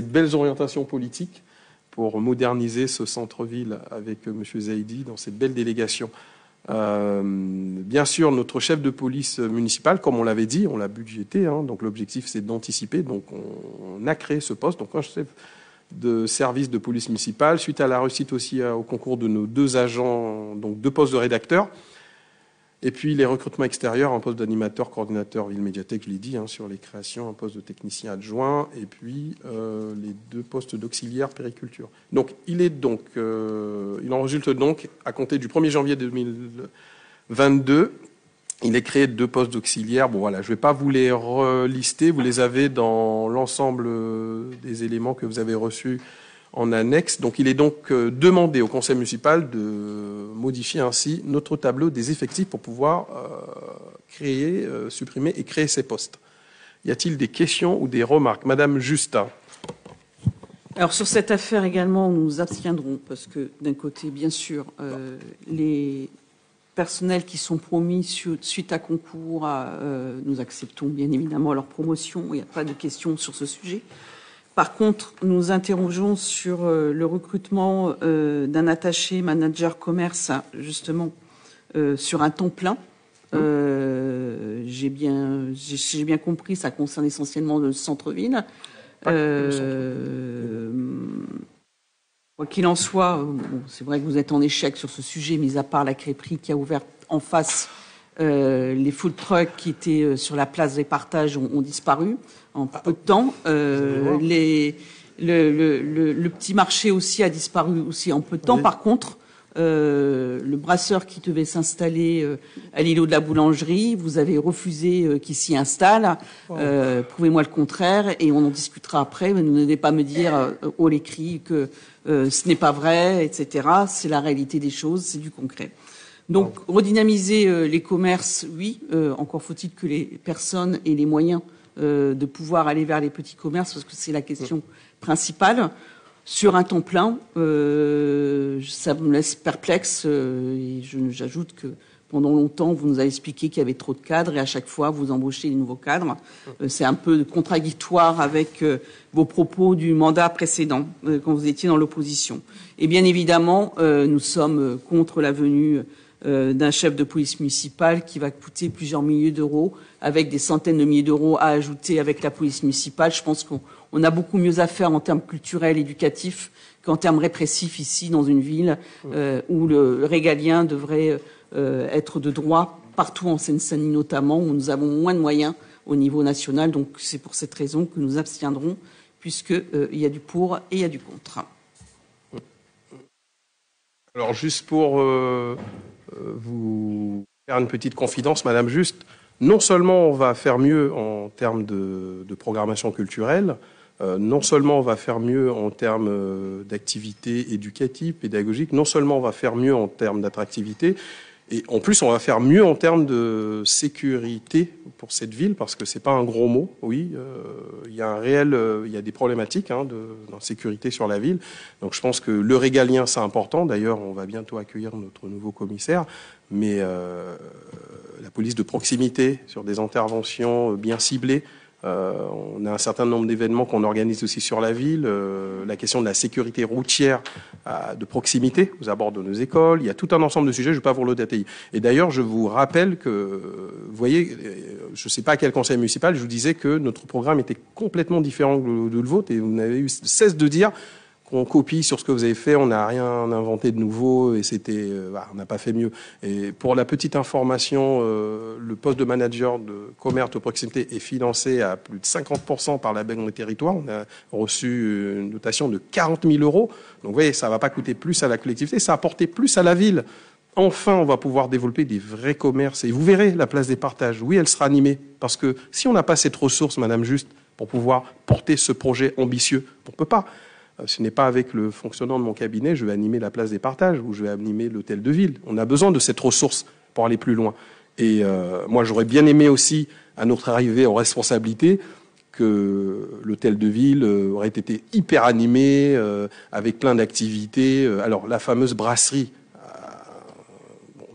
belles orientations politiques pour moderniser ce centre-ville avec M. Zaidi dans cette belle délégation. Bien sûr, notre chef de police municipale, comme on l'avait dit, on l'a budgété, donc l'objectif c'est d'anticiper, donc on a créé ce poste, donc un chef de services de police municipale, suite à la réussite aussi au concours de nos 2 agents, donc 2 postes de rédacteurs. Et puis les recrutements extérieurs, un poste d'animateur, coordinateur ville médiathèque, je l'ai dit, sur les créations, un poste de technicien adjoint, et puis les 2 postes d'auxiliaire périculture. Donc il en résulte donc, à compter du 1er janvier 2022, il est créé 2 postes d'auxiliaire. Bon voilà, je ne vais pas vous les relister, vous les avez dans l'ensemble des éléments que vous avez reçus en annexe. Donc il est donc demandé au conseil municipal de modifier ainsi notre tableau des effectifs pour pouvoir créer, supprimer et créer ces postes. Y a-t-il des questions ou des remarques? Madame Justin. Alors sur cette affaire également, nous nous abstiendrons parce que d'un côté, bien sûr, les personnels qui sont promis suite à concours, nous acceptons bien évidemment leur promotion. Il n'y a pas de question sur ce sujet. Par contre, nous interrogeons sur le recrutement d'un attaché manager commerce, justement, sur un temps plein. J'ai bien compris, ça concerne essentiellement le centre-ville. Quoi qu'il en soit, c'est vrai que vous êtes en échec sur ce sujet, mis à part la crêperie qui a ouvert en face. Les food trucks qui étaient sur la place des partages ont disparu en peu de temps. Le petit marché aussi a disparu aussi en peu de temps. Oui. Par contre, le brasseur qui devait s'installer à l'îlot de la boulangerie, vous avez refusé qu'il s'y installe. Prouvez-moi le contraire et on en discutera après. Mais ne venez pas me dire haut les cris que ce n'est pas vrai, etc. C'est la réalité des choses, c'est du concret. Donc, redynamiser les commerces, oui. Encore faut-il que les personnes aient les moyens de pouvoir aller vers les petits commerces, parce que c'est la question principale. Sur un temps plein, ça me laisse perplexe. Et j'ajoute que pendant longtemps, vous nous avez expliqué qu'il y avait trop de cadres et à chaque fois, vous embauchez des nouveaux cadres. C'est un peu contradictoire avec vos propos du mandat précédent, quand vous étiez dans l'opposition. Et bien évidemment, nous sommes contre la venue d'un chef de police municipale qui va coûter plusieurs milliers d'euros, avec des centaines de milliers d'euros à ajouter avec la police municipale. Je pense qu'on a beaucoup mieux à faire en termes culturels, éducatifs, qu'en termes répressifs ici, dans une ville où le régalien devrait être de droit, partout en Seine-Saint-Denis notamment, où nous avons moins de moyens au niveau national. Donc c'est pour cette raison que nous abstiendrons, puisqu'il y a du pour et il y a du contre. Alors juste pour vous faire une petite confidence, Madame Juste, non seulement on va faire mieux en termes de programmation culturelle, non seulement on va faire mieux en termes d'activité éducative, pédagogique, non seulement on va faire mieux en termes d'attractivité, et en plus on va faire mieux en termes de sécurité pour cette ville, parce que c'est pas un gros mot, oui, il y a il y a des problématiques d'insécurité sur la ville, donc je pense que le régalien c'est important, d'ailleurs on va bientôt accueillir notre nouveau commissaire, mais la police de proximité sur des interventions bien ciblées, on a un certain nombre d'événements qu'on organise aussi sur la ville, la question de la sécurité routière de proximité aux abords de nos écoles, il y a tout un ensemble de sujets, je ne vais pas vous le détailler. Et d'ailleurs, je vous rappelle que, vous voyez, je ne sais pas à quel conseil municipal, je vous disais que notre programme était complètement différent de le vôtre, et vous n'avez eu cesse de dire qu'on copie sur ce que vous avez fait, on n'a rien inventé de nouveau, et on n'a pas fait mieux. Et pour la petite information, le poste de manager de commerce de proximité est financé à plus de 50% par la Banque des Territoires. On a reçu une dotation de 40 000 euros. Donc vous voyez, ça ne va pas coûter plus à la collectivité, ça va apporter plus à la ville. Enfin, on va pouvoir développer des vrais commerces. Et vous verrez la place des partages. Oui, elle sera animée. Parce que si on n'a pas cette ressource, Madame Juste, pour pouvoir porter ce projet ambitieux, on ne peut pas. Ce n'est pas avec le fonctionnement de mon cabinet, je vais animer la place des partages ou je vais animer l'hôtel de ville. On a besoin de cette ressource pour aller plus loin. Et moi, j'aurais bien aimé aussi, à notre arrivée en responsabilité, que l'hôtel de ville aurait été hyper animé, avec plein d'activités. Alors, la fameuse brasserie,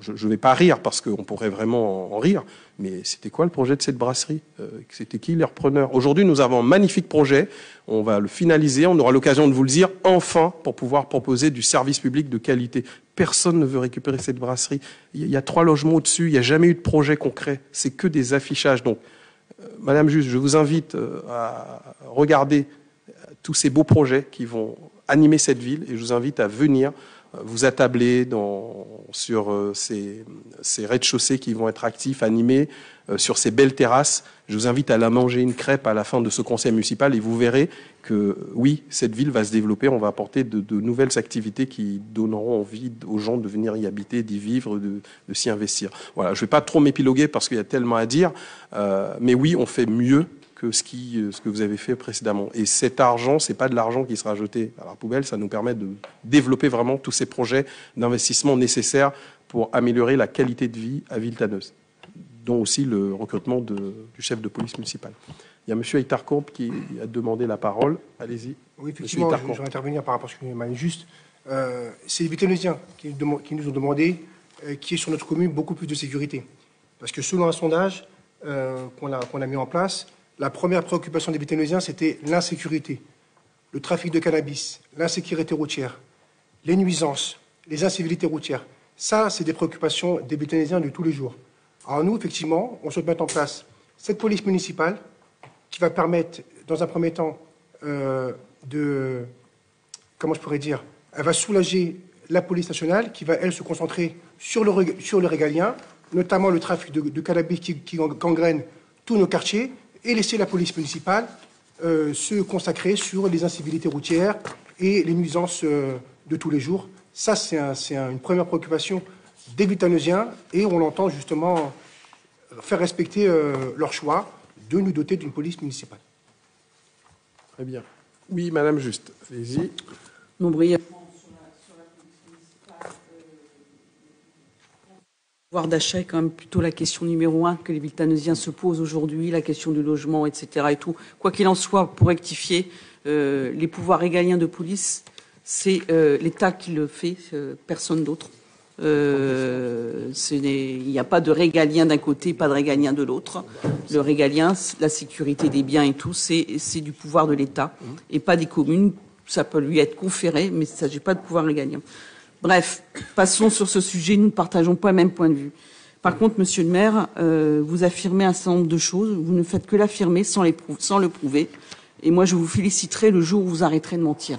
je ne vais pas rire parce qu'on pourrait vraiment en rire, mais c'était quoi le projet de cette brasserie? C'était qui les repreneurs? Aujourd'hui, nous avons un magnifique projet. On va le finaliser. On aura l'occasion de vous le dire enfin pour pouvoir proposer du service public de qualité. Personne ne veut récupérer cette brasserie. Il y a 3 logements au-dessus. Il n'y a jamais eu de projet concret. C'est que des affichages. Donc, Madame Juste, je vous invite à regarder tous ces beaux projets qui vont animer cette ville. Et je vous invite à venir vous attabler sur ces rez-de-chaussée qui vont être actifs, animés, sur ces belles terrasses. Je vous invite à aller manger une crêpe à la fin de ce conseil municipal et vous verrez que, oui, cette ville va se développer. On va apporter de nouvelles activités qui donneront envie aux gens de venir y habiter, d'y vivre, de s'y investir. Voilà, je ne vais pas trop m'épiloguer parce qu'il y a tellement à dire, mais oui, on fait mieux que ce que vous avez fait précédemment. Et cet argent, c'est pas de l'argent qui sera jeté à la poubelle, ça nous permet de développer vraiment tous ces projets d'investissement nécessaires pour améliorer la qualité de vie à Villetaneuse, dont aussi le recrutement du chef de police municipale. Il y a M. Heitar-Courbe qui a demandé la parole. Allez-y. Oui, effectivement, je vais intervenir par rapport à ce que m'a dit juste. C'est les Villetanusiens qui nous ont demandé qu'il y ait sur notre commune beaucoup plus de sécurité. Parce que selon un sondage qu'on a mis en place, la première préoccupation des Villetanusiens, c'était l'insécurité, le trafic de cannabis, l'insécurité routière, les nuisances, les incivilités routières. Ça, c'est des préoccupations des Villetanusiens de tous les jours. Alors nous, effectivement, on souhaite mettre en place cette police municipale qui va permettre, dans un premier temps, comment je pourrais dire, elle va soulager la police nationale qui va, elle, se concentrer sur le régalien, notamment le trafic de cannabis qui gangrène tous nos quartiers, et laisser la police municipale se consacrer sur les incivilités routières et les nuisances de tous les jours. Ça, c'est une première préoccupation des Villetanusiens, et on l'entend justement faire respecter leur choix de nous doter d'une police municipale. Très bien. Oui, Madame Juste, allez-y. Non, brièvement, sur la police municipale, le pouvoir d'achat est quand même plutôt la question numéro 1 que les Villetanusiens se posent aujourd'hui, la question du logement, etc. et tout. Quoi qu'il en soit, pour rectifier, les pouvoirs régaliens de police, c'est l'État qui le fait, personne d'autre. Il n'y a pas de régalien d'un côté, pas de régalien de l'autre. Le régalien, la sécurité des biens et tout, c'est du pouvoir de l'État et pas des communes. Ça peut lui être conféré, mais il ne s'agit pas de pouvoir régalien. Bref, passons sur ce sujet. Nous ne partageons pas le même point de vue. Par contre, Monsieur le maire, vous affirmez un certain nombre de choses. Vous ne faites que l'affirmer sans le prouver. Et moi, je vous féliciterai le jour où vous arrêterez de mentir.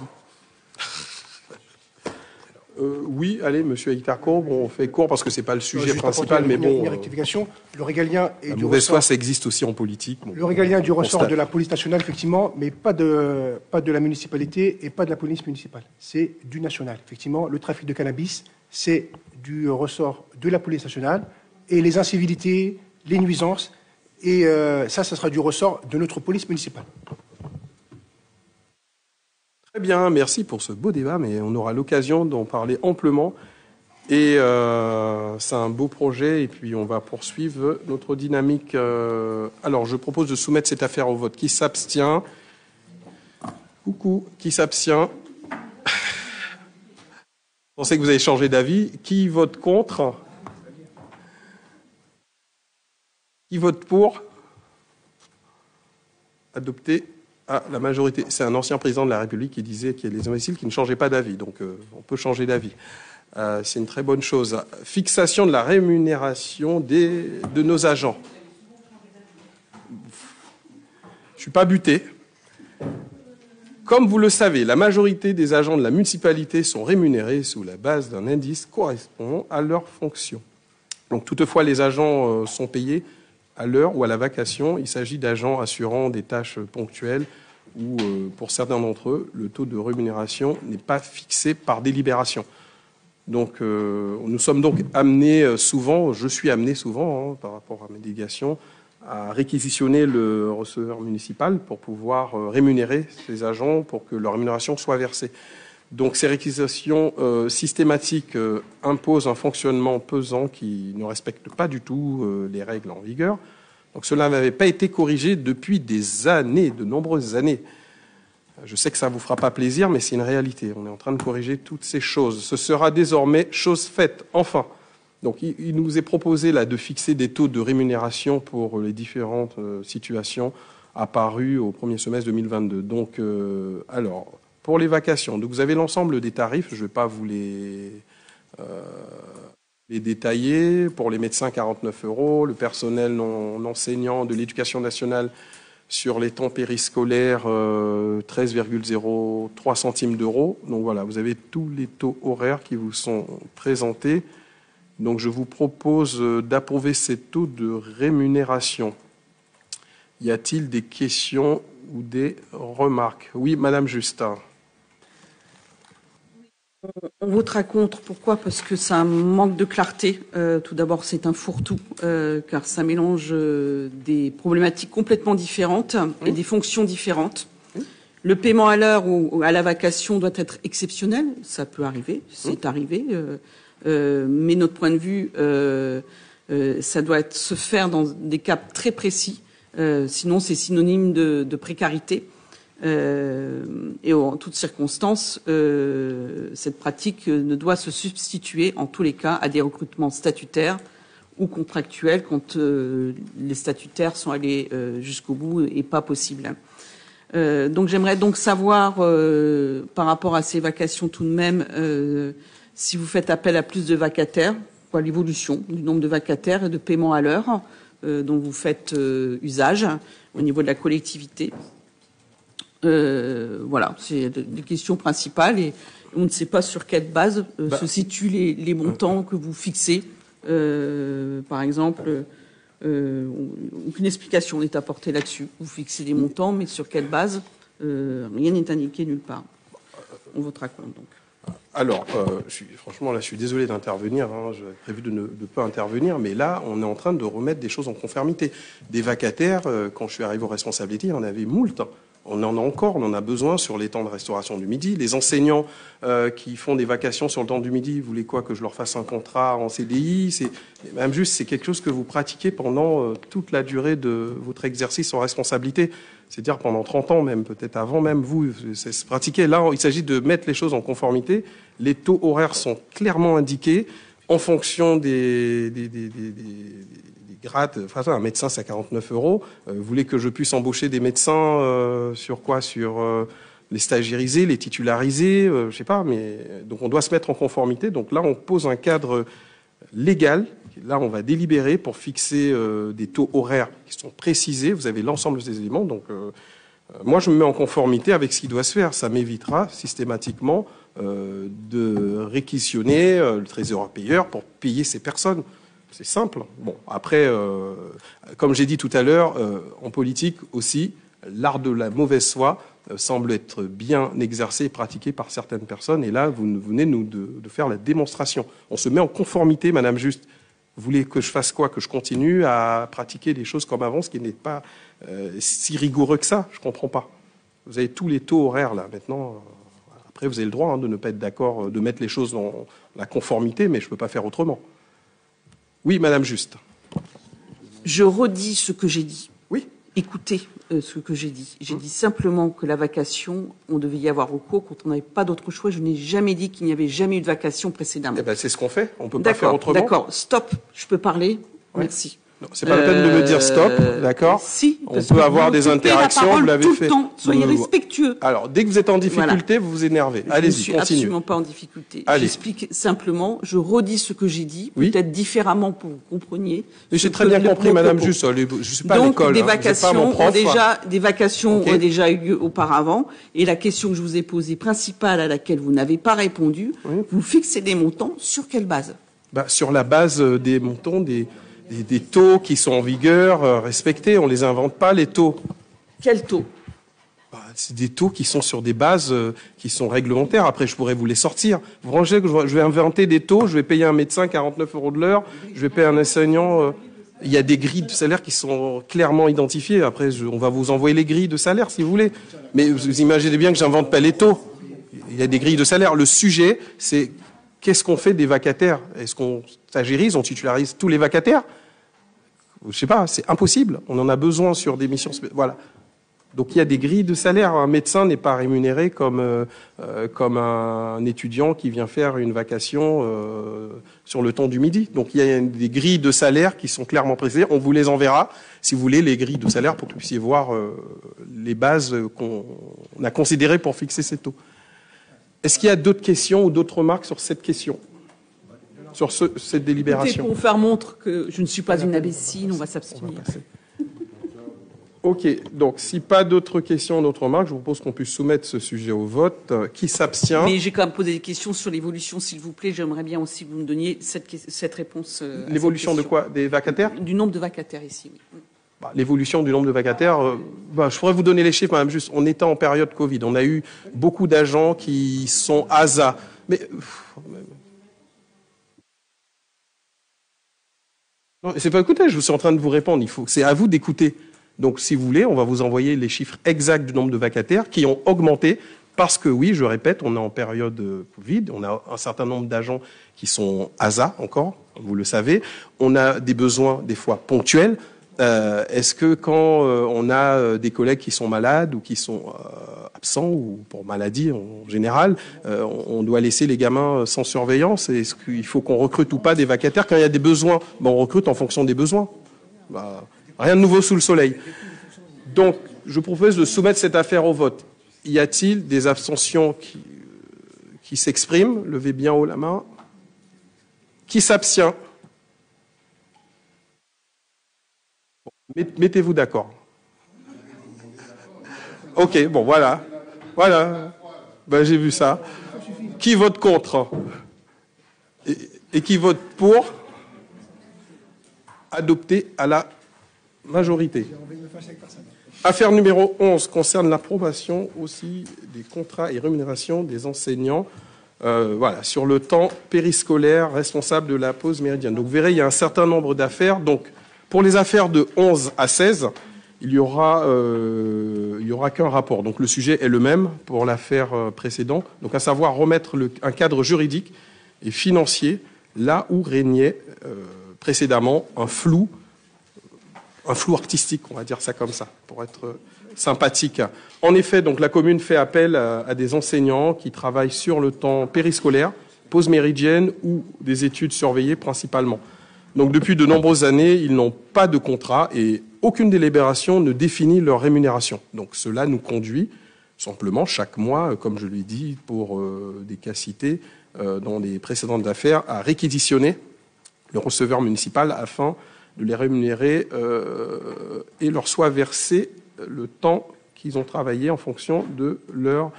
Oui, allez, Monsieur Heitar-Courbe, on fait court parce que c'est pas le sujet principal, mais bon. Une rectification. Le régalien est la du mauvaise ressort. foi, ça existe aussi en politique. Bon, Le régalien du ressort de la police nationale, effectivement, mais pas de la municipalité et pas de la police municipale. C'est du national. Effectivement, le trafic de cannabis, c'est du ressort de la police nationale, et les incivilités, les nuisances, et ça sera du ressort de notre police municipale. Très bien, merci pour ce beau débat, mais on aura l'occasion d'en parler amplement. Et c'est un beau projet, et puis on va poursuivre notre dynamique. Alors, je propose de soumettre cette affaire au vote. Qui s'abstient? Coucou, qui s'abstient? Je pensais que vous avez changé d'avis. Qui vote contre? Qui vote pour? Adopté. Ah, la majorité. C'est un ancien président de la République qui disait qu'il y a des imbéciles qui ne changeaient pas d'avis. Donc, on peut changer d'avis. C'est une très bonne chose. Fixation de la rémunération de nos agents. Je ne suis pas buté. Comme vous le savez, la majorité des agents de la municipalité sont rémunérés sous la base d'un indice correspondant à leur fonction. Donc, toutefois, les agents sont payés à l'heure ou à la vacation. Il s'agit d'agents assurant des tâches ponctuelles où, pour certains d'entre eux, le taux de rémunération n'est pas fixé par délibération. Donc, nous sommes donc amenés souvent, je suis amené souvent, par rapport à mes délégations, à réquisitionner le receveur municipal pour pouvoir rémunérer ces agents pour que leur rémunération soit versée. Donc, ces réquisitions systématiques imposent un fonctionnement pesant qui ne respecte pas du tout les règles en vigueur. Donc, cela n'avait pas été corrigé depuis des années, de nombreuses années. Je sais que ça ne vous fera pas plaisir, mais c'est une réalité. On est en train de corriger toutes ces choses. Ce sera désormais chose faite, enfin. Donc, il nous est proposé là de fixer des taux de rémunération pour les différentes situations apparues au premier semestre 2022. Donc, alors, pour les vacations, donc vous avez l'ensemble des tarifs. Je ne vais pas vous les détailler. Pour les médecins, 49 €. Le personnel non enseignant de l'éducation nationale, Sur les temps périscolaires, 13,03 centimes d'euros. Donc voilà, vous avez tous les taux horaires qui vous sont présentés. Donc je vous propose d'approuver ces taux de rémunération. Y a-t-il des questions ou des remarques? Oui, Madame Justin. On votera contre. Pourquoi? Parce que ça manque de clarté. Tout d'abord, c'est un fourre-tout, car ça mélange des problématiques complètement différentes et des fonctions différentes. Le paiement à l'heure ou à la vacation doit être exceptionnel. Ça peut arriver, c'est arrivé. Mais notre point de vue, ça doit se faire dans des cas très précis. Sinon, c'est synonyme de précarité. Et en toutes circonstances, cette pratique ne doit se substituer en tous les cas à des recrutements statutaires ou contractuels quand les statutaires sont allés jusqu'au bout et pas possible. Donc j'aimerais donc savoir par rapport à ces vacations tout de même si vous faites appel à plus de vacataires, quoi, l'évolution du nombre de vacataires et de paiement à l'heure dont vous faites usage au niveau de la collectivité. Voilà, c'est des questions principales et on ne sait pas sur quelle base se situent les montants que vous fixez. Par exemple, aucune explication n'est apportée là-dessus. Vous fixez des montants, mais sur quelle base? Rien n'est indiqué nulle part. On votera contre, donc. Alors, franchement, là, je suis désolé d'intervenir. Hein, j'avais prévu de ne pas intervenir, mais là, on est en train de remettre des choses en conformité. Des vacataires, quand je suis arrivé aux responsabilités, il y en avait moult. On en a encore, on en a besoin sur les temps de restauration du midi. Les enseignants qui font des vacations sur le temps du midi, vous voulez quoi, que je leur fasse un contrat en CDI? Même juste, c'est quelque chose que vous pratiquez pendant toute la durée de votre exercice en responsabilité. C'est-à-dire pendant 30 ans même, peut-être avant même vous, c'est pratiqué. Là, il s'agit de mettre les choses en conformité. Les taux horaires sont clairement indiqués en fonction des grades. Enfin, un médecin, c'est à 49 €. Vous voulez que je puisse embaucher des médecins sur quoi? Sur les stagiairisés, les titularisés, je sais pas. Mais donc on doit se mettre en conformité. Donc là, on pose un cadre légal. Là, on va délibérer pour fixer des taux horaires qui sont précisés. Vous avez l'ensemble des éléments. Donc, moi, je me mets en conformité avec ce qui doit se faire. Ça m'évitera systématiquement de réquisitionner le trésor payeur pour payer ces personnes. C'est simple. Bon, après, comme j'ai dit tout à l'heure, en politique aussi, l'art de la mauvaise foi semble être bien exercé et pratiqué par certaines personnes. Et là, vous venez de faire la démonstration. On se met en conformité, Madame Juste. Vous voulez que je fasse quoi? Que je continue à pratiquer des choses comme avant, ce qui n'est pas si rigoureux que ça? Je ne comprends pas. Vous avez tous les taux horaires là. Maintenant, après, vous avez le droit de ne pas être d'accord, de mettre les choses dans la conformité, mais je ne peux pas faire autrement. Oui, Madame Juste. Je redis ce que j'ai dit. Oui. Écoutez ce que j'ai dit. J'ai dit simplement que la vacation, on devait y avoir recours quand on n'avait pas d'autre choix. Je n'ai jamais dit qu'il n'y avait jamais eu de vacation précédemment. Eh ben, c'est ce qu'on fait. On ne peut pas faire autrement. D'accord. Stop. Je peux parler? Ouais. Merci. C'est pas la peine de me dire stop, d'accord? Si. On peut avoir des interactions. Vous l'avez fait. Tout le temps. Soyez respectueux. Alors, dès que vous êtes en difficulté, vous vous énervez. Allez-y, je suis continue. absolument pas en difficulté. Allez. J'explique simplement. Je redis ce que j'ai dit, Oui. peut-être différemment pour que vous compreniez. Mais j'ai très bien compris, Madame Juste. Je suis pas à l'école. Donc, des vacations Okay. ont déjà eu lieu auparavant. Et la question que je vous ai posée, principale, à laquelle vous n'avez pas répondu, vous fixez des montants sur quelle base? Sur la base des montants, des taux qui sont en vigueur, respectés. On les invente pas, les taux. Quel taux? C'est des taux qui sont sur des bases qui sont réglementaires. Après, je pourrais vous les sortir. Vous rangez que je vais inventer des taux, je vais payer un médecin 49 € de l'heure, je vais payer un enseignant. Il y a des grilles de salaire qui sont clairement identifiées. Après, on va vous envoyer les grilles de salaire si vous voulez. Mais vous imaginez bien que j'invente pas les taux. Il y a des grilles de salaire. Le sujet, c'est qu'est-ce qu'on fait des vacataires? Est-ce qu'on stagiarise, on titularise tous les vacataires? Je sais pas, c'est impossible. On en a besoin sur des missions. Voilà. Donc il y a des grilles de salaire. Un médecin n'est pas rémunéré comme un étudiant qui vient faire une vacation sur le temps du midi. Donc il y a des grilles de salaire qui sont clairement précisées. On vous les enverra, si vous voulez, les grilles de salaire pour que vous puissiez voir les bases qu'on a considérées pour fixer ces taux. Est-ce qu'il y a d'autres questions ou d'autres remarques sur cette question, sur cette délibération? Pour faire montre que je ne suis pas une imbécile, on va s'abstenir. Ok, donc si pas d'autres questions, d'autres remarques, je vous propose qu'on puisse soumettre ce sujet au vote. Qui s'abstient? Mais j'ai quand même posé des questions sur l'évolution, s'il vous plaît. J'aimerais bien aussi que vous me donniez cette réponse. L'évolution de quoi? Des vacataires? Du nombre de vacataires ici, oui. L'évolution du nombre de vacataires, je pourrais vous donner les chiffres, Madame Juste. On était en période Covid. On a eu beaucoup d'agents qui sont ASA. Mais non, c'est pas écouter. Je suis en train de vous répondre. C'est à vous d'écouter. Donc, si vous voulez, on va vous envoyer les chiffres exacts du nombre de vacataires qui ont augmenté parce que, oui, je répète, on est en période Covid. On a un certain nombre d'agents qui sont ASA encore, vous le savez. On a des besoins, des fois, ponctuels. Est-ce que quand on a des collègues qui sont malades ou qui sont absents ou pour maladie en général, on doit laisser les gamins sans surveillance? Est-ce qu'il faut qu'on recrute ou pas des vacataires quand il y a des besoins? On recrute en fonction des besoins. Rien de nouveau sous le soleil. Donc, je propose de soumettre cette affaire au vote. Y a-t-il des abstentions qui s'expriment? Levez bien haut la main. Qui s'abstient? Mettez-vous d'accord. Ok, bon, voilà. Voilà. J'ai vu ça. Qui vote contre? Et qui vote pour? Adopté à la majorité. Affaire numéro 11 concerne l'approbation aussi des contrats et rémunérations des enseignants sur le temps périscolaire responsable de la pause méridienne. Donc vous verrez, il y a un certain nombre d'affaires. Donc pour les affaires de 11 à 16, il y aura qu'un rapport. Donc le sujet est le même pour l'affaire précédente, donc à savoir remettre un cadre juridique et financier là où régnait précédemment un flou artistique, on va dire ça comme ça, pour être sympathique. En effet, donc la commune fait appel à des enseignants qui travaillent sur le temps périscolaire, pause méridienne ou des études surveillées principalement. Donc depuis de nombreuses années, ils n'ont pas de contrat et aucune délibération ne définit leur rémunération. Donc cela nous conduit simplement chaque mois, comme je l'ai dit pour des cas cités dans les précédentes affaires, à réquisitionner le receveur municipal afin de les rémunérer et leur soit versé le temps qu'ils ont travaillé en fonction de leur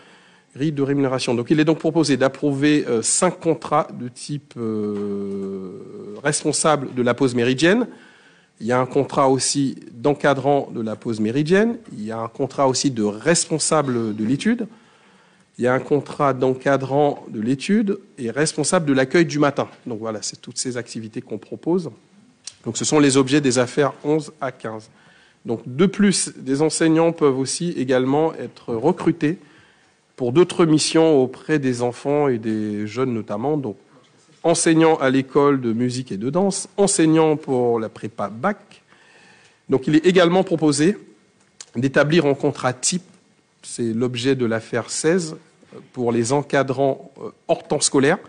grille de rémunération. Donc il est donc proposé d'approuver 5 contrats de type responsable de la pause méridienne. Il y a un contrat aussi d'encadrant de la pause méridienne. Il y a un contrat aussi de responsable de l'étude. Il y a un contrat d'encadrant de l'étude et responsable de l'accueil du matin. Donc voilà, c'est toutes ces activités qu'on propose. Donc ce sont les objets des affaires 11 à 15. Donc de plus, des enseignants peuvent aussi également être recrutés pour d'autres missions auprès des enfants et des jeunes notamment. Donc enseignants à l'école de musique et de danse, enseignants pour la prépa bac. Donc il est également proposé d'établir un contrat type, c'est l'objet de l'affaire 16, pour les encadrants hors temps scolaire.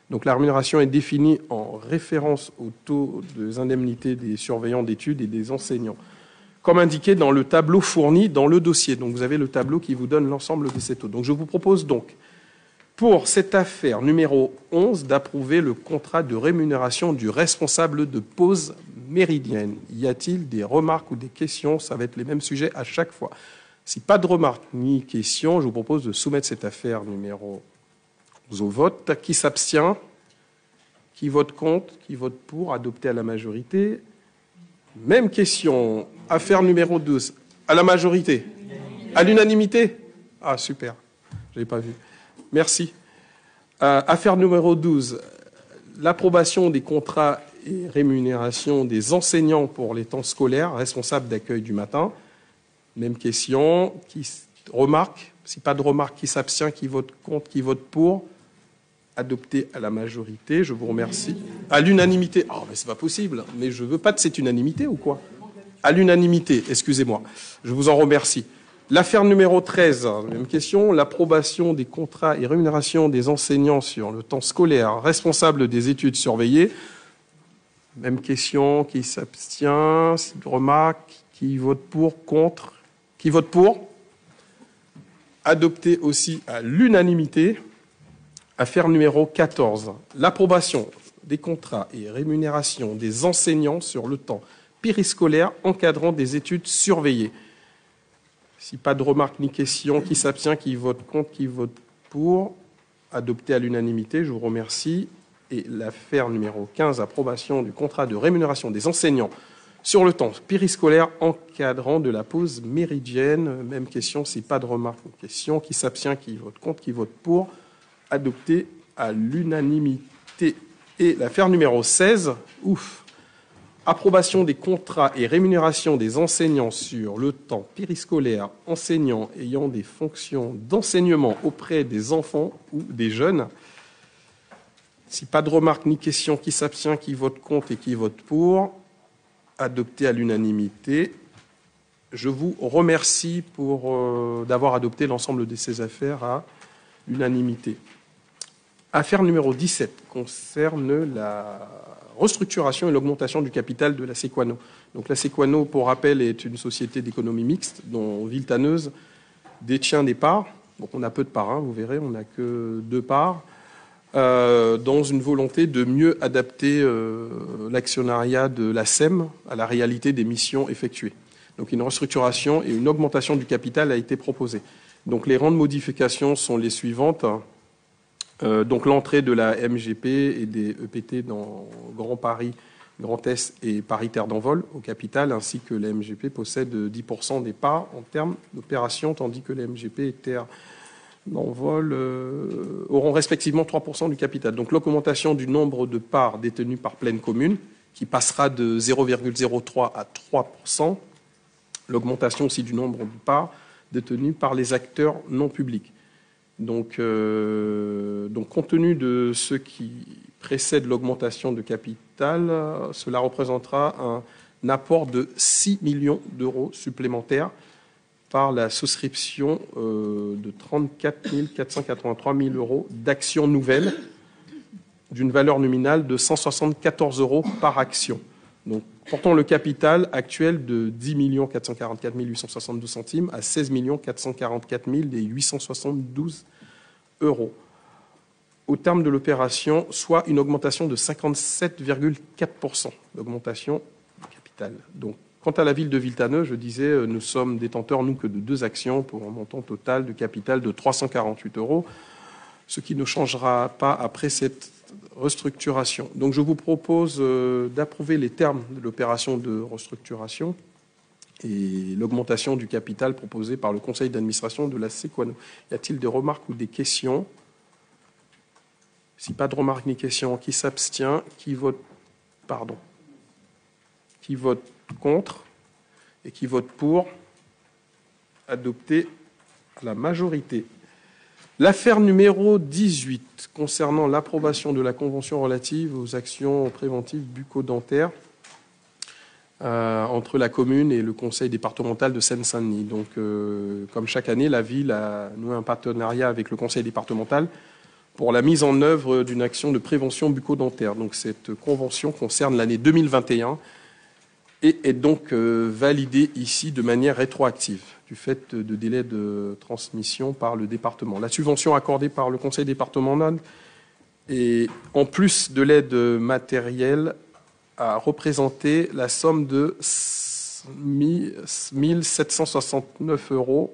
Donc la rémunération est définie en référence au taux des indemnités des surveillants d'études et des enseignants, comme indiqué dans le tableau fourni dans le dossier. Donc vous avez le tableau qui vous donne l'ensemble de ces taux. Donc je vous propose donc, pour cette affaire numéro 11, d'approuver le contrat de rémunération du responsable de pause méridienne. Y a-t-il des remarques ou des questions? Ça va être les mêmes sujets à chaque fois. Si pas de remarques ni questions, je vous propose de soumettre cette affaire numéro 11 au vote. Qui s'abstient? Qui vote contre? Qui vote pour? Adopté à la majorité. Même question. Affaire numéro 12. À la majorité? À l'unanimité? Ah, super. Je n'avais pas vu. Merci. Affaire numéro 12. L'approbation des contrats et rémunérations des enseignants pour les temps scolaires, responsables d'accueil du matin. Même question. Qui remarque? Si pas de remarque, qui s'abstient? Qui vote contre? Qui vote pour? Adopté à la majorité. Je vous remercie. À l'unanimité. Oh, mais c'est pas possible. Mais je veux pas de cette unanimité ou quoi? À l'unanimité, excusez-moi. Je vous en remercie. L'affaire numéro 13, même question. L'approbation des contrats et rémunérations des enseignants sur le temps scolaire, responsables des études surveillées. Même question. Qui s'abstient? Remarque. Qui vote pour? Contre? Qui vote pour? Adopté aussi à l'unanimité. Affaire numéro 14. L'approbation des contrats et rémunérations des enseignants sur le temps périscolaire encadrant des études surveillées. Si pas de remarques ni questions, qui s'abstient, qui vote contre, qui vote pour, adopté à l'unanimité, je vous remercie. Et l'affaire numéro 15, approbation du contrat de rémunération des enseignants sur le temps périscolaire encadrant de la pause méridienne. Même question, si pas de remarques ni questions, qui s'abstient, qui vote contre, qui vote pour, adopté à l'unanimité. Et l'affaire numéro 16, approbation des contrats et rémunération des enseignants sur le temps périscolaire, enseignants ayant des fonctions d'enseignement auprès des enfants ou des jeunes. Si pas de remarques ni questions, qui s'abstient, qui vote contre et qui vote pour, adopté à l'unanimité. Je vous remercie d'avoir adopté l'ensemble de ces affaires à l'unanimité. Affaire numéro 17 concerne la restructuration et l'augmentation du capital de la Sequano. Donc la Sequano, pour rappel, est une société d'économie mixte dont Villetaneuse détient des parts. Donc on a peu de parts, vous verrez, on n'a que 2 parts, dans une volonté de mieux adapter l'actionnariat de la SEM à la réalité des missions effectuées. Donc une restructuration et une augmentation du capital a été proposée. Donc les rangs de modification sont les suivantes. Donc l'entrée de la MGP et des EPT dans Grand Paris, Grand Est et Paris Terre d'Envol au capital, ainsi que la MGP possède 10% des parts en termes d'opération, tandis que la MGP et Terre d'Envol auront respectivement 3% du capital. Donc l'augmentation du nombre de parts détenues par pleine commune, qui passera de 0,03 à 3%. L'augmentation aussi du nombre de parts détenues par les acteurs non publics. Donc, compte tenu de ce qui précède l'augmentation de capital, cela représentera un apport de 6 millions d'euros supplémentaires par la souscription de 34 483 000 euros d'actions nouvelles d'une valeur nominale de 174 euros par action. Donc, portant le capital actuel de 10 444 872 centimes à 16 444 872 euros. Au terme de l'opération, soit une augmentation de 57,4% d'augmentation du capital. Donc, quant à la ville de Villetaneuse, je disais, nous sommes détenteurs, nous, que de 2 actions pour un montant total de capital de 348 euros, ce qui ne changera pas après cette restructuration. Donc je vous propose d'approuver les termes de l'opération de restructuration et l'augmentation du capital proposée par le conseil d'administration de la Sequano. Y a-t-il des remarques ou des questions? Si pas de remarques ni questions, qui s'abstient, qui vote contre et qui vote pour, adopté à la majorité. L'affaire numéro 18, concernant l'approbation de la convention relative aux actions préventives bucco-dentaires entre la commune et le conseil départemental de Seine-Saint-Denis. Donc, comme chaque année, la ville a noué un partenariat avec le conseil départemental pour la mise en œuvre d'une action de prévention bucco-dentaire. Donc, cette convention concerne l'année 2021 et est donc validée ici de manière rétroactive du fait de délais de transmission par le département. La subvention accordée par le conseil départemental et en plus de l'aide matérielle a représenté la somme de 1 769 euros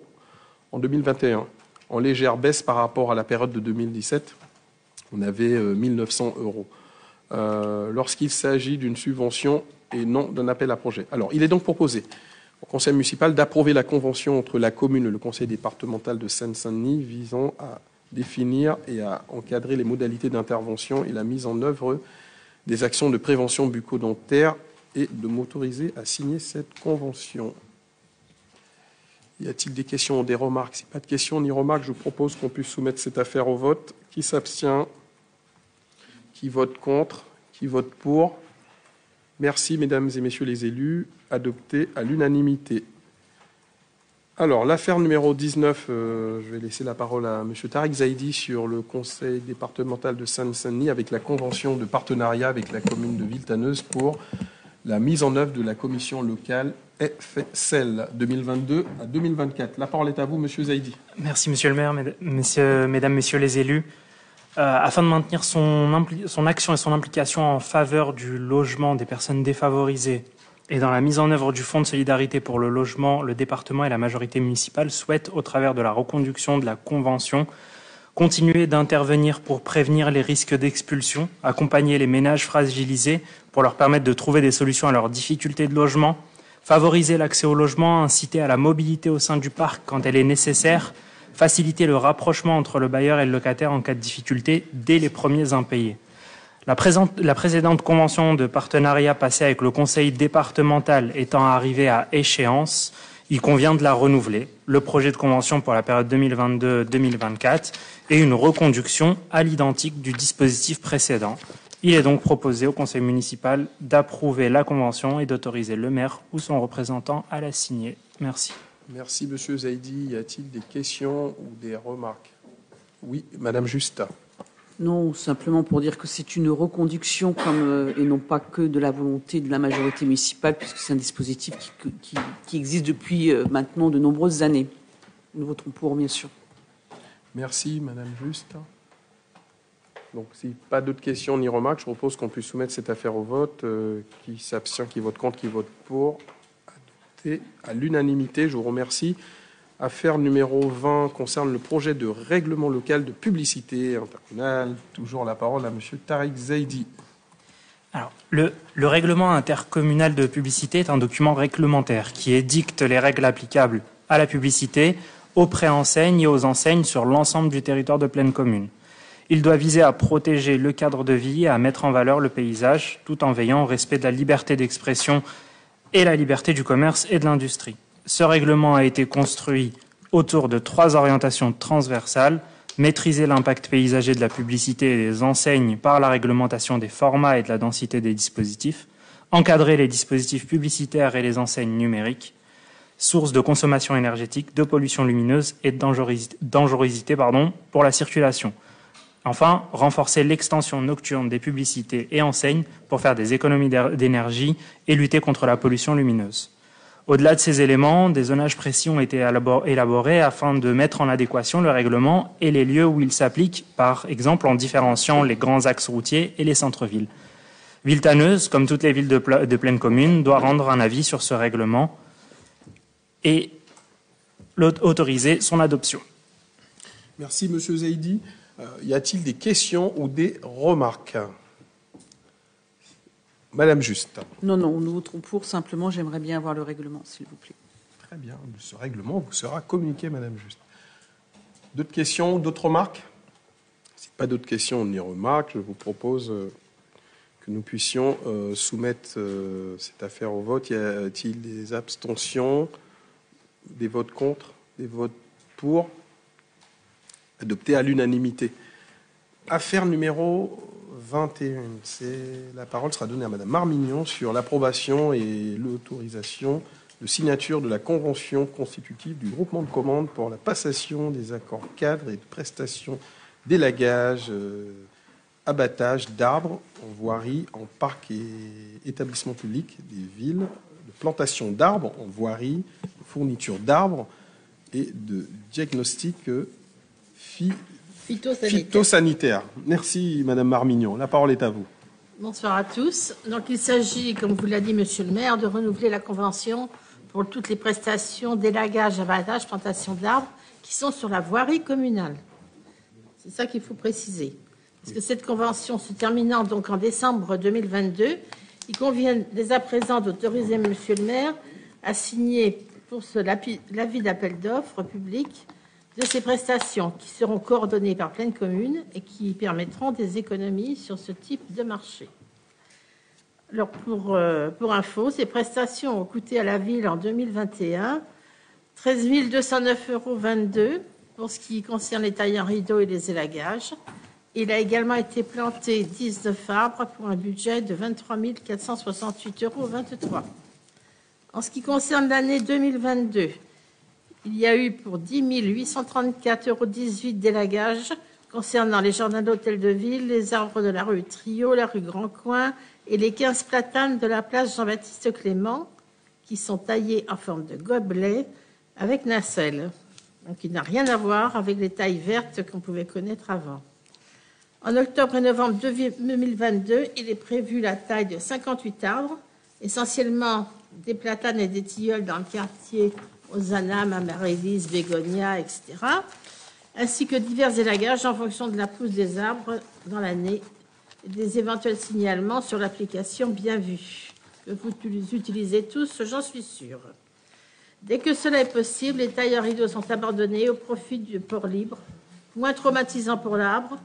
en 2021, en légère baisse par rapport à la période de 2017. On avait 1 900 euros. Lorsqu'il s'agit d'une subvention et non d'un appel à projet. Alors, il est donc proposé au conseil municipal d'approuver la convention entre la commune et le conseil départemental de Seine-Saint-Denis visant à définir et à encadrer les modalités d'intervention et la mise en œuvre des actions de prévention bucco-dentaire et de m'autoriser à signer cette convention. Y a-t-il des questions ou des remarques? Si pas de questions ni remarques, je propose qu'on puisse soumettre cette affaire au vote. Qui s'abstient? Qui vote contre? Qui vote pour? Merci, mesdames et messieurs les élus. Adopté à l'unanimité. Alors, l'affaire numéro 19, je vais laisser la parole à M. Tariq Zaidi sur le conseil départemental de Seine-Saint-Denis avec la convention de partenariat avec la commune de Villetaneuse pour la mise en œuvre de la commission locale FSL 2022 à 2024. La parole est à vous, M. Zaidi. Merci, Monsieur le maire, mesdames, messieurs les élus. Afin de maintenir son action et son implication en faveur du logement des personnes défavorisées Et dans la mise en œuvre du Fonds de solidarité pour le logement, le département et la majorité municipale souhaitent, au travers de la reconduction de la convention, continuer d'intervenir pour prévenir les risques d'expulsion, accompagner les ménages fragilisés pour leur permettre de trouver des solutions à leurs difficultés de logement, favoriser l'accès au logement, inciter à la mobilité au sein du parc quand elle est nécessaire, faciliter le rapprochement entre le bailleur et le locataire en cas de difficulté dès les premiers impayés. La précédente convention de partenariat passée avec le conseil départemental étant arrivée à échéance, il convient de la renouveler. Le projet de convention pour la période 2022-2024 est une reconduction à l'identique du dispositif précédent. Il est donc proposé au conseil municipal d'approuver la convention et d'autoriser le maire ou son représentant à la signer. Merci. Merci, Monsieur Zaidi. Y a-t-il des questions ou des remarques? Oui, Madame Justa. Non, simplement pour dire que c'est une reconduction et non pas que de la volonté de la majorité municipale, puisque c'est un dispositif qui existe depuis maintenant de nombreuses années. Nous voterons pour, bien sûr. Merci, Madame Justa. Donc, si pas d'autres questions ni remarques, je propose qu'on puisse soumettre cette affaire au vote. Qui s'abstient, qui vote contre, qui vote pour. Adopté à l'unanimité. Je vous remercie. Affaire numéro 20 concerne le projet de règlement local de publicité intercommunale. Toujours la parole à Monsieur Tariq Zaidi. Alors, le règlement intercommunal de publicité est un document réglementaire qui édicte les règles applicables à la publicité, aux préenseignes et aux enseignes sur l'ensemble du territoire de pleine commune. Il doit viser à protéger le cadre de vie et à mettre en valeur le paysage, tout en veillant au respect de la liberté d'expression et la liberté du commerce et de l'industrie. Ce règlement a été construit autour de 3 orientations transversales: maîtriser l'impact paysager de la publicité et des enseignes par la réglementation des formats et de la densité des dispositifs, encadrer les dispositifs publicitaires et les enseignes numériques, source de consommation énergétique, de pollution lumineuse et de dangerosité pour la circulation. Enfin, renforcer l'extension nocturne des publicités et enseignes pour faire des économies d'énergie et lutter contre la pollution lumineuse. Au-delà de ces éléments, des zonages précis ont été élaborés afin de mettre en adéquation le règlement et les lieux où il s'applique, par exemple en différenciant les grands axes routiers et les centres-villes. Villetaneuse, comme toutes les villes de pleine commune, doit rendre un avis sur ce règlement et autoriser son adoption. Merci, Monsieur Zaidi. Y a-t-il des questions ou des remarques? Madame Juste. Non, nous voterons pour. Simplement, j'aimerais bien avoir le règlement, s'il vous plaît. Très bien. Ce règlement vous sera communiqué, Madame Juste. D'autres questions, d'autres remarques? Si pas d'autres questions ni remarques, je vous propose que nous puissions soumettre cette affaire au vote. Y a-t-il des abstentions, des votes contre, des votes pour? Adopté à l'unanimité. Affaire numéro 21. La parole sera donnée à Madame Marmignon sur l'approbation et l'autorisation de signature de la convention constitutive du groupement de commandes pour la passation des accords cadres et de prestations d'élagage, abattage d'arbres en voirie, en parc et établissements publics des villes, de plantation d'arbres en voirie, de fourniture d'arbres et de diagnostic phytosanitaire. Merci, Madame Marmignon. La parole est à vous. Bonsoir à tous. Donc, il s'agit, comme vous l'a dit Monsieur le maire, de renouveler la convention pour toutes les prestations d'élagage, abattage, plantation d'arbres qui sont sur la voirie communale. C'est ça qu'il faut préciser. Parce que cette convention se terminant donc en décembre 2022, il convient dès à présent d'autoriser Monsieur le maire à signer pour l'avis d'appel d'offres public de ces prestations qui seront coordonnées par pleine commune et qui permettront des économies sur ce type de marché. Alors pour info, ces prestations ont coûté à la ville en 2021 13 209,22 € pour ce qui concerne les tailles en rideaux et les élagages. Il a également été planté 19 arbres pour un budget de 23 468,23 €. En ce qui concerne l'année 2022, il y a eu pour 10 834,18 € d'élagage concernant les jardins d'hôtel de ville, les arbres de la rue Trio, la rue Grand Coin et les 15 platanes de la place Jean-Baptiste Clément qui sont taillés en forme de gobelet avec nacelle. Donc il n'a rien à voir avec les tailles vertes qu'on pouvait connaître avant. En octobre et novembre 2022, il est prévu la taille de 58 arbres essentiellement des platanes et des tilleuls dans le quartier Ozanam, Amaryllis, Bégonia, etc., ainsi que divers élagages en fonction de la pousse des arbres dans l'année et des éventuels signalements sur l'application Bien Vue, que vous utilisez tous, j'en suis sûre. Dès que cela est possible, les tailleurs rideaux sont abandonnés au profit du port libre, moins traumatisant pour l'arbre,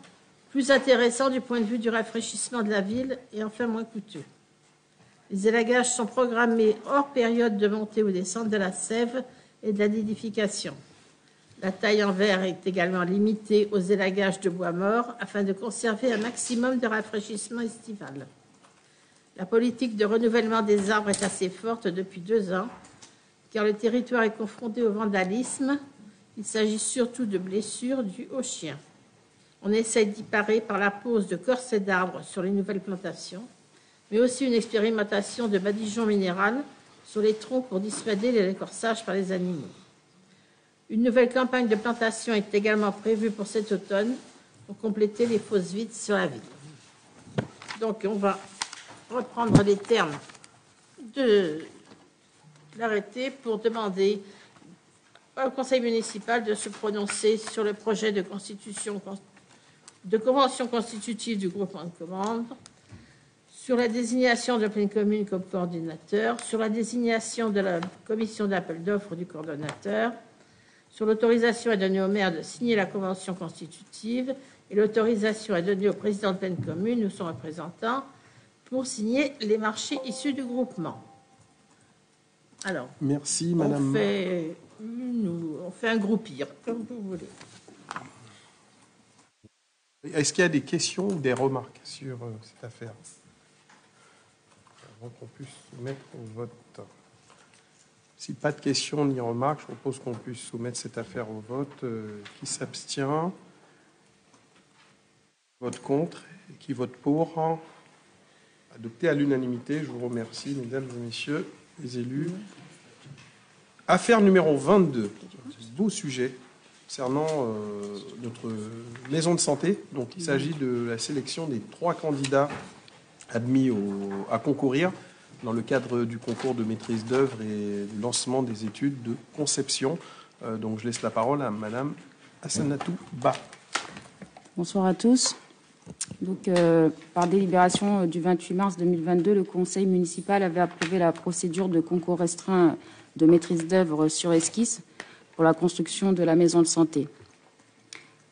plus intéressant du point de vue du rafraîchissement de la ville et enfin moins coûteux. Les élagages sont programmés hors période de montée ou descente de la sève et de la nidification. La taille en verre est également limitée aux élagages de bois mort afin de conserver un maximum de rafraîchissement estival. La politique de renouvellement des arbres est assez forte depuis 2 ans, car le territoire est confronté au vandalisme. Il s'agit surtout de blessures dues aux chiens. On essaie d'y parer par la pose de corsets d'arbres sur les nouvelles plantations, mais aussi une expérimentation de badigeon minéral sur les troncs pour dissuader l'écorçage par les animaux. Une nouvelle campagne de plantation est également prévue pour cet automne pour compléter les fosses vides sur la ville. Donc, on va reprendre les termes de l'arrêté pour demander au Conseil municipal de se prononcer sur le projet de convention constitutive du groupement de commandes, sur la désignation de pleine commune comme coordinateur, sur la désignation de la commission d'appel d'offres du coordonnateur, sur l'autorisation à donner au maire de signer la convention constitutive et l'autorisation à donner au président de pleine commune ou son représentant pour signer les marchés issus du groupement. Alors, merci, madame. On fait un groupir, comme vous voulez. Est-ce qu'il y a des questions ou des remarques sur cette affaire? Avant qu'on puisse soumettre au vote. Si pas de questions ni remarques, je propose qu'on puisse soumettre cette affaire au vote. Qui s'abstient? Vote contre et qui vote pour? Adopté à l'unanimité. Je vous remercie, mesdames et messieurs les élus. Affaire numéro 22. Beau sujet concernant notre maison de santé. Donc, il s'agit de la sélection des 3 candidats admis à concourir dans le cadre du concours de maîtrise d'œuvre et du lancement des études de conception. Donc, je laisse la parole à madame Assanatou Ba. Bonsoir à tous. Donc, par délibération du 28 mars 2022, le Conseil municipal avait approuvé la procédure de concours restreint de maîtrise d'œuvre sur esquisse pour la construction de la maison de santé.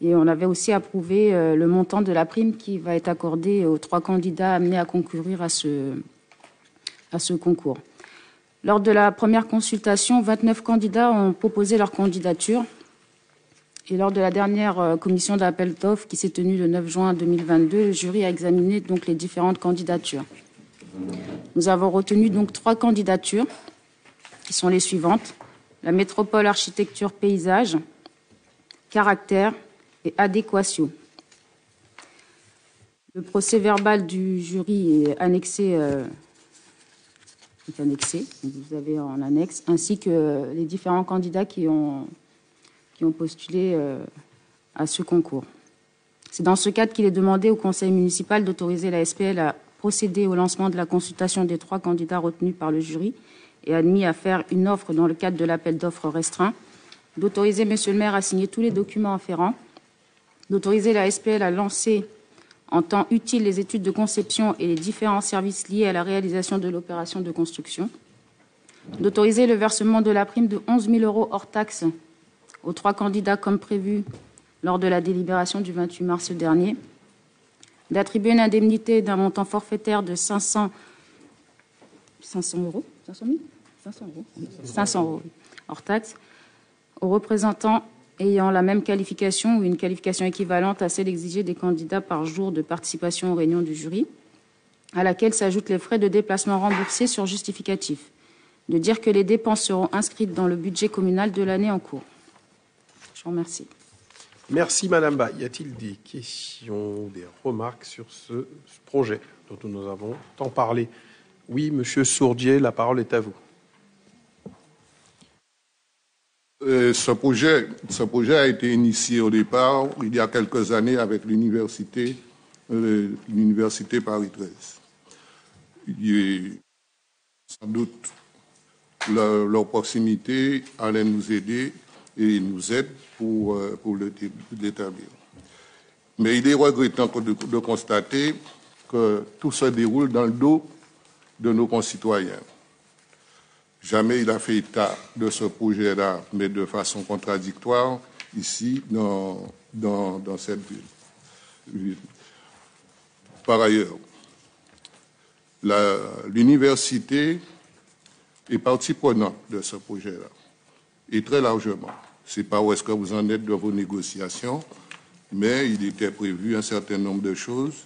Et on avait aussi approuvé le montant de la prime qui va être accordée aux 3 candidats amenés à concourir à ce concours. Lors de la première consultation, 29 candidats ont proposé leur candidature. Et lors de la dernière commission d'appel d'offres qui s'est tenue le 9 juin 2022, le jury a examiné donc les différentes candidatures. Nous avons retenu donc 3 candidatures qui sont les suivantes: la métropole architecture paysage, caractère et adéquation. Le procès-verbal du jury est annexé, vous avez en annexe, ainsi que les différents candidats qui ont postulé à ce concours. C'est dans ce cadre qu'il est demandé au Conseil municipal d'autoriser la SPL à procéder au lancement de la consultation des 3 candidats retenus par le jury et admis à faire une offre dans le cadre de l'appel d'offres restreint, d'autoriser Monsieur le maire à signer tous les documents afférents, d'autoriser la SPL à lancer en temps utile les études de conception et les différents services liés à la réalisation de l'opération de construction, d'autoriser le versement de la prime de 11 000 € hors taxe aux 3 candidats comme prévu lors de la délibération du 28 mars dernier, d'attribuer une indemnité d'un montant forfaitaire de 500 euros hors taxe aux représentants ayant la même qualification ou une qualification équivalente à celle exigée des candidats par jour de participation aux réunions du jury, à laquelle s'ajoutent les frais de déplacement remboursés sur justificatif, de dire que les dépenses seront inscrites dans le budget communal de l'année en cours. Je vous remercie. Merci, madame Ba. Y a-t-il des questions, des remarques sur ce projet dont nous avons tant parlé? Oui, monsieur Sourdier, la parole est à vous. Ce projet a été initié au départ, il y a quelques années, avec l'université Paris 13. Sans doute, leur proximité allait nous aider et nous aide pour l'établir. Mais il est regrettant de constater que tout se déroule dans le dos de nos concitoyens. Jamais il a fait état de ce projet-là, mais de façon contradictoire, ici, dans cette ville. Par ailleurs, l'université est partie prenante de ce projet-là, et très largement. Je ne sais pas où est-ce que vous en êtes de vos négociations, mais il était prévu un certain nombre de choses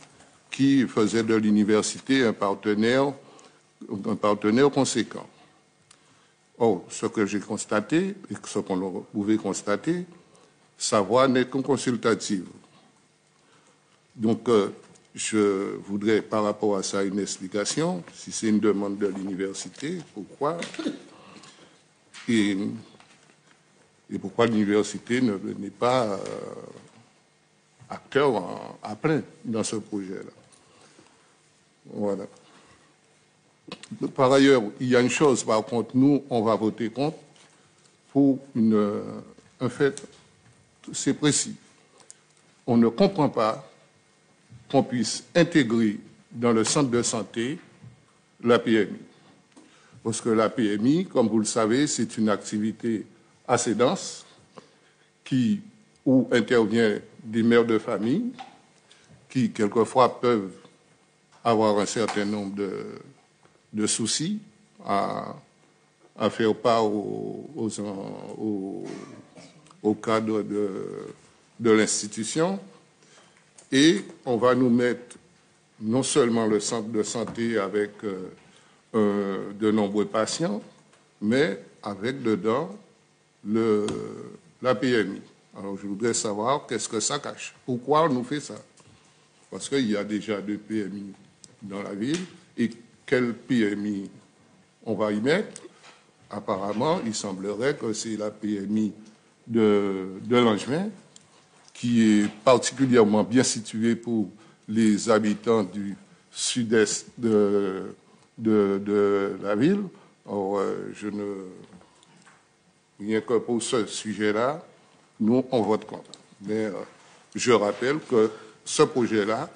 qui faisaient de l'université un partenaire conséquent. Or, ce que j'ai constaté, et ce qu'on pouvait constater, sa voix n'est que consultative. Donc, je voudrais, par rapport à ça, une explication. Si c'est une demande de l'université, pourquoi? Et pourquoi l'université n'est pas acteur à plein dans ce projet-là. Voilà. Par ailleurs, il y a une chose, par contre, nous, on va voter contre pour un fait, c'est précis. On ne comprend pas qu'on puisse intégrer dans le centre de santé la PMI. Parce que la PMI, comme vous le savez, c'est une activité assez dense où interviennent des mères de famille qui, quelquefois, peuvent avoir un certain nombre de soucis à faire part au cadre de l'institution. Et on va nous mettre non seulement le centre de santé avec de nombreux patients, mais avec dedans la PMI. Alors je voudrais savoir qu'est-ce que ça cache. Pourquoi on nous fait ça? Parce qu'il y a déjà 2 PMI dans la ville. Et quelle PMI on va y mettre? Apparemment, il semblerait que c'est la PMI de Langevin, qui est particulièrement bien située pour les habitants du sud-est de la ville. Or, rien que pour ce sujet-là, nous, on vote contre. Mais je rappelle que ce projet-là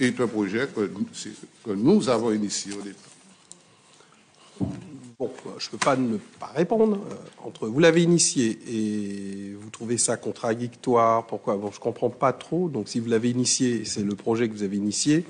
est un projet que nous avons initié au départ. Bon, je ne peux pas ne pas répondre. Vous l'avez initié et vous trouvez ça contradictoire. Pourquoi? Bon, je ne comprends pas trop. Donc, si vous l'avez initié, c'est le projet que vous avez initié,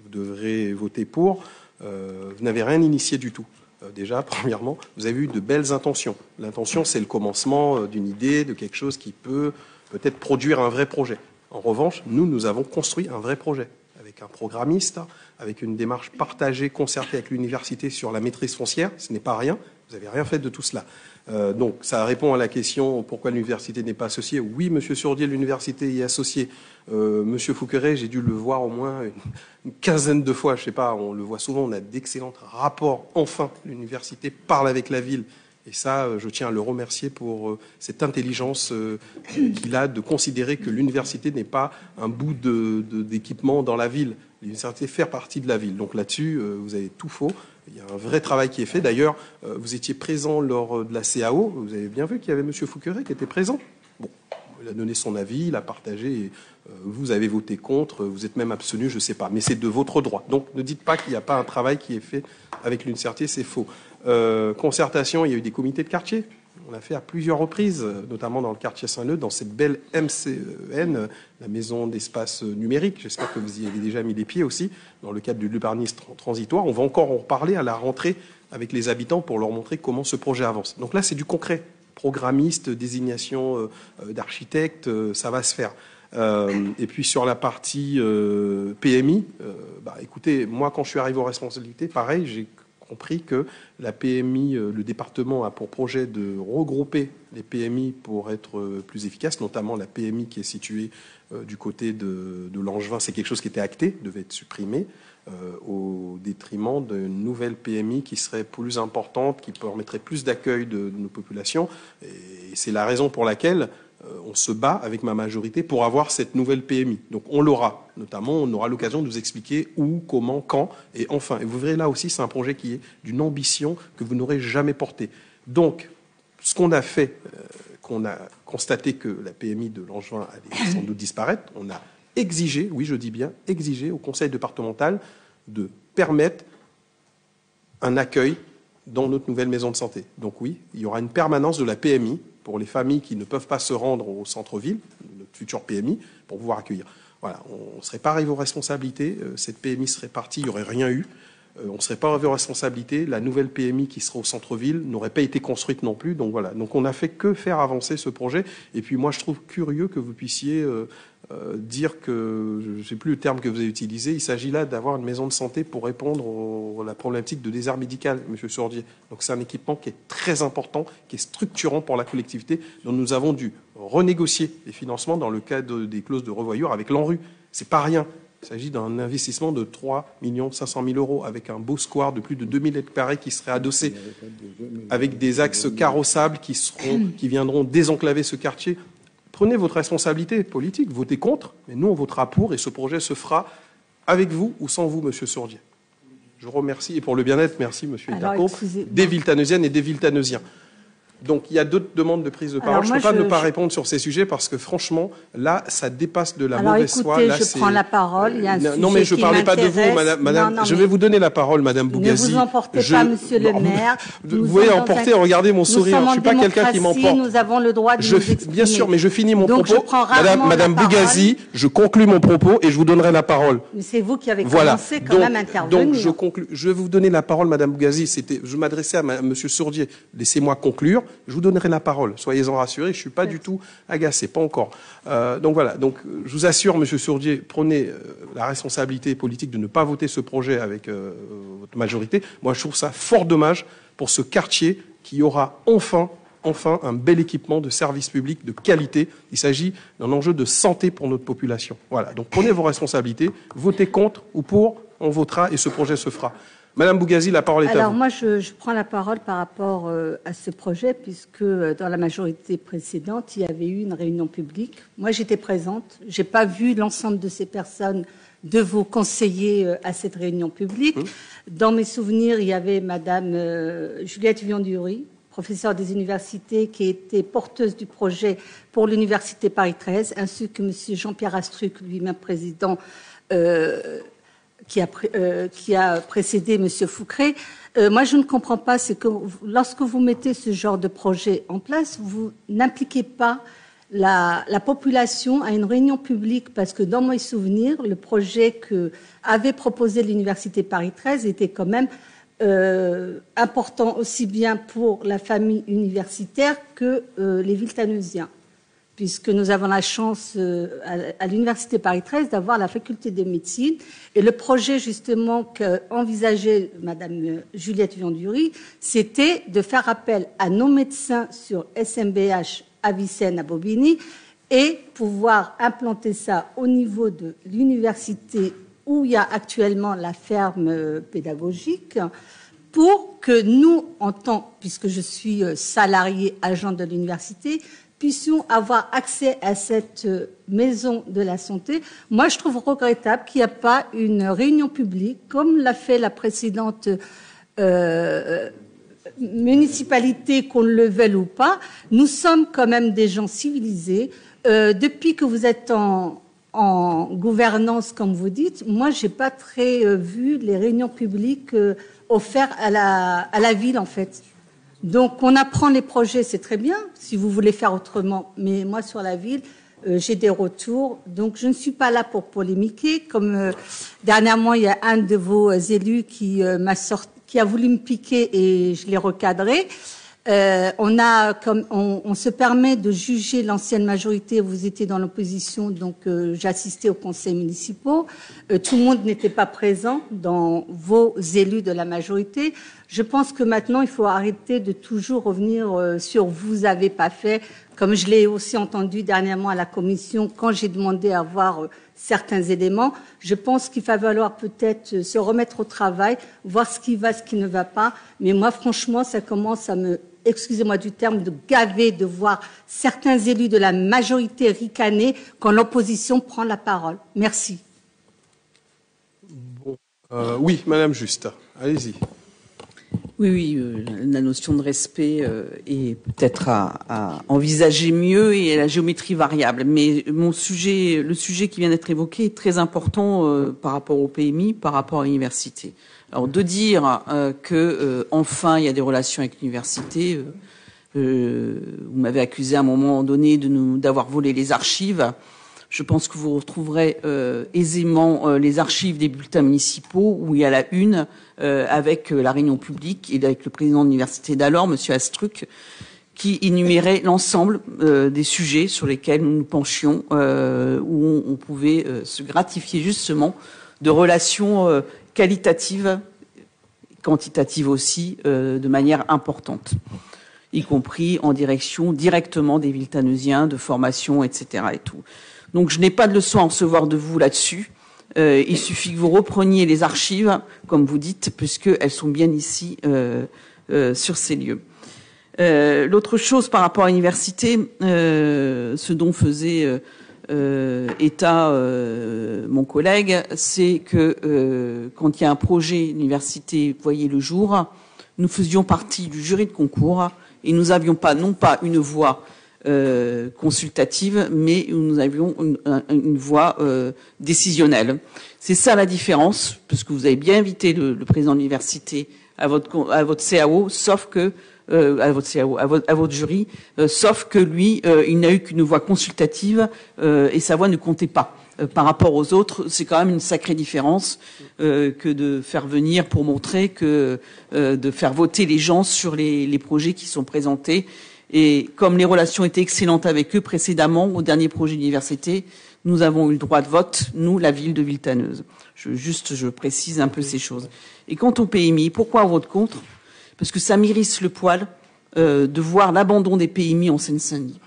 vous devrez voter pour. Vous n'avez rien initié du tout. Déjà, premièrement, vous avez eu de belles intentions. L'intention, c'est le commencement d'une idée, de quelque chose qui peut-être produire un vrai projet. En revanche, nous avons construit un vrai projet avec un programmiste, avec une démarche partagée, concertée avec l'université sur la maîtrise foncière. Ce n'est pas rien. Vous n'avez rien fait de tout cela. Donc, ça répond à la question pourquoi l'université n'est pas associée. Oui, Monsieur Sourdier, l'université y est associée. Monsieur Fouqueret, j'ai dû le voir au moins une quinzaine de fois. Je ne sais pas, on le voit souvent. On a d'excellents rapports. Enfin, l'université parle avec la ville. Et ça, je tiens à le remercier pour cette intelligence qu'il a de considérer que l'université n'est pas un bout d'équipement dans la ville. L'université fait partie de la ville. Donc là-dessus, vous avez tout faux. Il y a un vrai travail qui est fait. D'ailleurs, vous étiez présent lors de la CAO. Vous avez bien vu qu'il y avait M. Fouqueret qui était présent. Bon, il a donné son avis, il a partagé. Et, vous avez voté contre, vous êtes même abstenu, je ne sais pas. Mais c'est de votre droit. Donc ne dites pas qu'il n'y a pas un travail qui est fait avec l'université, c'est faux. Concertation, il y a eu des comités de quartier. On l'a fait à plusieurs reprises, notamment dans le quartier Saint-Leu, dans cette belle MCEN, la maison d'espace numérique. J'espère que vous y avez déjà mis les pieds aussi, dans le cadre du l'urbanisme transitoire. On va encore en reparler à la rentrée avec les habitants pour leur montrer comment ce projet avance. Donc là, c'est du concret. Programmiste, désignation d'architecte, ça va se faire. Et puis sur la partie PMI, écoutez, moi quand je suis arrivé aux responsabilités, pareil, j'ai compris que la PMI, le département a pour projet de regrouper les PMI pour être plus efficace, notamment la PMI qui est située du côté de Langevin. C'est quelque chose qui était acté, devait être supprimé, au détriment d'une nouvelle PMI qui serait plus importante, qui permettrait plus d'accueil de nos populations. Et c'est la raison pour laquelle on se bat avec ma majorité pour avoir cette nouvelle PMI. Donc on l'aura. Notamment, on aura l'occasion de vous expliquer où, comment, quand et enfin. Et vous verrez là aussi, c'est un projet qui est d'une ambition que vous n'aurez jamais portée. Donc, ce qu'on a fait, qu'on a constaté que la PMI de Langevin allait sans doute disparaître, on a exigé, oui je dis bien, exigé au conseil départemental de permettre un accueil dans notre nouvelle maison de santé. Donc oui, il y aura une permanence de la PMI pour les familles qui ne peuvent pas se rendre au centre-ville, notre future PMI, pour pouvoir accueillir. Voilà, on ne serait pas arrivé aux responsabilités, cette PMI serait partie, il n'y aurait rien eu. On ne serait pas arrivé aux responsabilités, la nouvelle PMI qui sera au centre-ville n'aurait pas été construite non plus. Donc voilà, donc on n'a fait que faire avancer ce projet. Et puis moi, je trouve curieux que vous puissiez dire que, je ne sais plus le terme que vous avez utilisé, il s'agit là d'avoir une maison de santé pour répondre à la problématique de désert médical, M. Sordier. Donc c'est un équipement qui est très important, qui est structurant pour la collectivité, dont nous avons dû renégocier les financements dans le cadre des clauses de revoyure avec l'ANRU. C'est pas rien. Il s'agit d'un investissement de 3 500 000 euros avec un beau square de plus de 2000 mètres carrés qui serait adossé, avec des axes carrossables qui viendront désenclaver ce quartier. Prenez votre responsabilité politique, votez contre, mais nous on votera pour et ce projet se fera avec vous ou sans vous, Monsieur Sordier. Je vous remercie et pour le bien-être, merci Monsieur Itaco, des Viltaneusiennes et des Viltaneusiens. Donc, il y a d'autres demandes de prise de parole. Je ne peux pas ne pas répondre sur ces sujets parce que, franchement, là, ça dépasse de la mauvaise foi. Là, je prends la parole. Il y a un sujet non, mais je ne parlais pas de vous, madame. Je vais vous donner la parole, madame Bougazi. Ne vous emportez pas, monsieur le maire. Vous pouvez emporter, regardez mon sourire. Je ne suis pas quelqu'un qui m'emporte. Nous avons le droit de nous exprimer. Bien sûr, mais je finis mon donc, propos. Madame Bougazi, je conclus mon propos et je vous donnerai la parole. Mais c'est vous qui avez commencé quand même à intervenir. Donc, je conclus. Je vais vous donner la parole, madame Bougazi. Je m'adressais à monsieur Sordier. Laissez-moi conclure. Je vous donnerai la parole. Soyez-en rassurés, je ne suis pas du tout agacé, pas encore. Donc voilà, donc, je vous assure, Monsieur Sordier, prenez la responsabilité politique de ne pas voter ce projet avec votre majorité. Moi, je trouve ça fort dommage pour ce quartier qui aura enfin un bel équipement de service public de qualité. Il s'agit d'un enjeu de santé pour notre population. Voilà, donc prenez vos responsabilités, votez contre ou pour, on votera et ce projet se fera. Madame Bougazi, la parole est à vous. Alors moi, je prends la parole par rapport à ce projet, puisque dans la majorité précédente, il y avait eu une réunion publique. Moi, j'étais présente. Je n'ai pas vu l'ensemble de ces personnes, de vos conseillers à cette réunion publique. Dans mes souvenirs, il y avait Madame Juliette Vionduri, professeure des universités, qui était porteuse du projet pour l'Université Paris 13, ainsi que Monsieur Jean-Pierre Astruc, lui-même président qui a précédé M. Foucret. Moi, je ne comprends pas, c'est que lorsque vous mettez ce genre de projet en place, vous n'impliquez pas la population à une réunion publique, parce que dans mes souvenirs, le projet que avait proposé l'Université Paris 13 était quand même important aussi bien pour la famille universitaire que les Viltaneusiens, puisque nous avons la chance à l'Université Paris 13 d'avoir la faculté de médecine. Et le projet, justement, qu'envisageait Madame Juliette Vionduri, c'était de faire appel à nos médecins sur SMBH à Vicenne, à Bobigny, et pouvoir implanter ça au niveau de l'université où il y a actuellement la ferme pédagogique, pour que nous, puisque je suis salarié agent de l'université, puissions avoir accès à cette maison de la santé. Moi, je trouve regrettable qu'il n'y a pas une réunion publique, comme l'a fait la précédente municipalité, qu'on le veuille ou pas. Nous sommes quand même des gens civilisés. Depuis que vous êtes en gouvernance, comme vous dites, moi, j'ai pas très vu les réunions publiques offertes à la ville, en fait. Donc, on apprend les projets, c'est très bien, si vous voulez faire autrement. Mais moi, sur la ville, j'ai des retours. Donc, je ne suis pas là pour polémiquer. Comme dernièrement, il y a un de vos élus qui a voulu me piquer et je l'ai recadré. On se permet de juger l'ancienne majorité. Vous étiez dans l'opposition, donc j'assistais aux conseils municipaux. Tout le monde n'était pas présent dans vos élus de la majorité. Je pense que maintenant, il faut arrêter de toujours revenir sur « vous avez pas fait comme je l'ai aussi entendu dernièrement à la commission quand j'ai demandé à voir certains éléments. Je pense qu'il va falloir peut-être se remettre au travail, voir ce qui va, ce qui ne va pas. Mais moi, franchement, ça commence à me, excusez-moi du terme, de gaver de voir certains élus de la majorité ricaner quand l'opposition prend la parole. Merci. Oui, Madame Juste, allez-y. Oui, la notion de respect est peut-être à envisager mieux et la géométrie variable. Mais le sujet qui vient d'être évoqué est très important par rapport au PMI, par rapport à l'université. Alors de dire que enfin il y a des relations avec l'université, vous m'avez accusé à un moment donné d'avoir volé les archives. Je pense que vous retrouverez aisément les archives des bulletins municipaux où il y a la une avec la réunion publique et avec le président de l'université d'alors, Monsieur Astruc, qui énumérait l'ensemble des sujets sur lesquels nous nous penchions, où on pouvait se gratifier justement de relations qualitatives, quantitatives aussi, de manière importante, y compris en direction directement des Villetanusiens, de formation, etc. et tout. Donc je n'ai pas de leçon à recevoir de vous là-dessus. Il suffit que vous repreniez les archives, comme vous dites, puisqu'elles sont bien ici sur ces lieux. L'autre chose par rapport à l'université, ce dont faisait état mon collègue, c'est que quand il y a un projet d'université voyez le jour, nous faisions partie du jury de concours et nous n'avions pas, non pas une voix consultative, mais nous avions une voix décisionnelle. C'est ça la différence, parce que vous avez bien invité le président de l'université à votre CAO, sauf que à votre jury, sauf que lui, il n'a eu qu'une voix consultative et sa voix ne comptait pas. Par rapport aux autres, c'est quand même une sacrée différence que de faire venir pour montrer que de faire voter les gens sur les projets qui sont présentés. Et comme les relations étaient excellentes avec eux précédemment, au dernier projet d'université, nous avons eu le droit de vote, nous, la ville de Villetaneuse. Je précise un peu ces choses. Et quant au PMI, pourquoi on vote contre? Parce que ça m'irrisse le poil de voir l'abandon des PMI en Seine-Saint-Denis.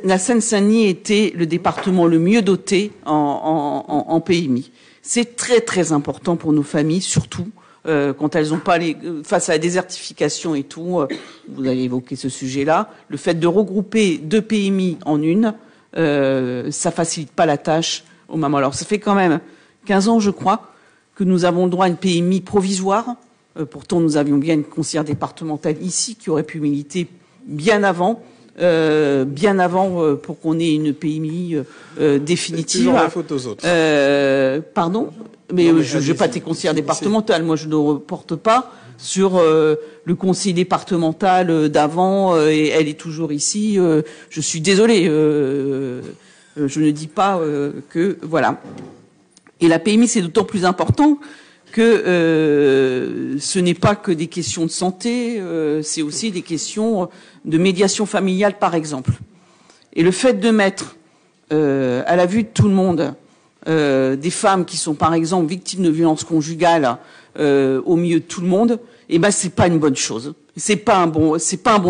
La Seine-Saint-Denis était le département le mieux doté en PMI. C'est très très important pour nos familles, surtout quand elles n'ont pas face à la désertification et tout. Vous avez évoqué ce sujet-là. Le fait de regrouper deux PMI en une, ça facilite pas la tâche aux mamans. Alors ça fait quand même 15 ans, je crois, que nous avons le droit à une PMI provisoire. Pourtant, nous avions bien une conseillère départementale ici qui aurait pu militer bien avant pour qu'on ait une PMI définitive. Toujours la faute aux autres. Pardon, mais je n'ai pas été conseillère départementale. Moi, je ne reporte pas sur le conseil départemental d'avant et elle est toujours ici. Je suis désolée. Je ne dis pas que voilà. Et la PMI, c'est d'autant plus important que ce n'est pas que des questions de santé, c'est aussi des questions de médiation familiale, par exemple. Et le fait de mettre à la vue de tout le monde des femmes qui sont, par exemple, victimes de violences conjugales au milieu de tout le monde, eh ben c'est pas une bonne chose. C'est pas un bon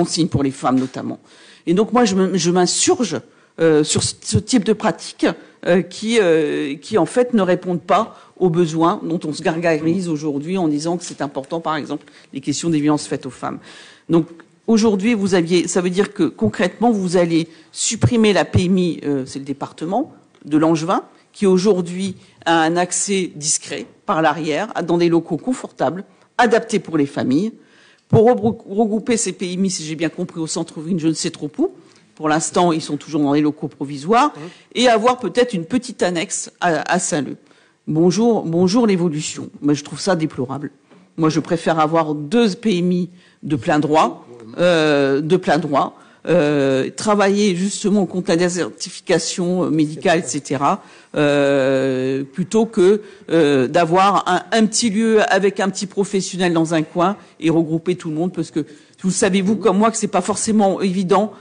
signe pour les femmes, notamment. Et donc moi, je m'insurge sur ce type de pratiques qui en fait ne répondent pas aux besoins dont on se gargarise aujourd'hui en disant que c'est important, par exemple, les questions des violences faites aux femmes. Donc aujourd'hui, ça veut dire que concrètement, vous allez supprimer la PMI, c'est le département de Langevin, qui aujourd'hui a un accès discret par l'arrière, dans des locaux confortables, adaptés pour les familles, pour regrouper ces PMI, si j'ai bien compris, au centre-ville, je ne sais trop où. Pour l'instant, ils sont toujours dans les locaux provisoires, et avoir peut-être une petite annexe à Saint-Leu. Bonjour l'évolution. Moi, je trouve ça déplorable. Moi, je préfère avoir 2 PMI de plein droit, travailler justement contre la désertification médicale, etc., plutôt que d'avoir un petit lieu avec un petit professionnel dans un coin et regrouper tout le monde, parce que vous savez, vous comme moi, que c'est pas forcément évident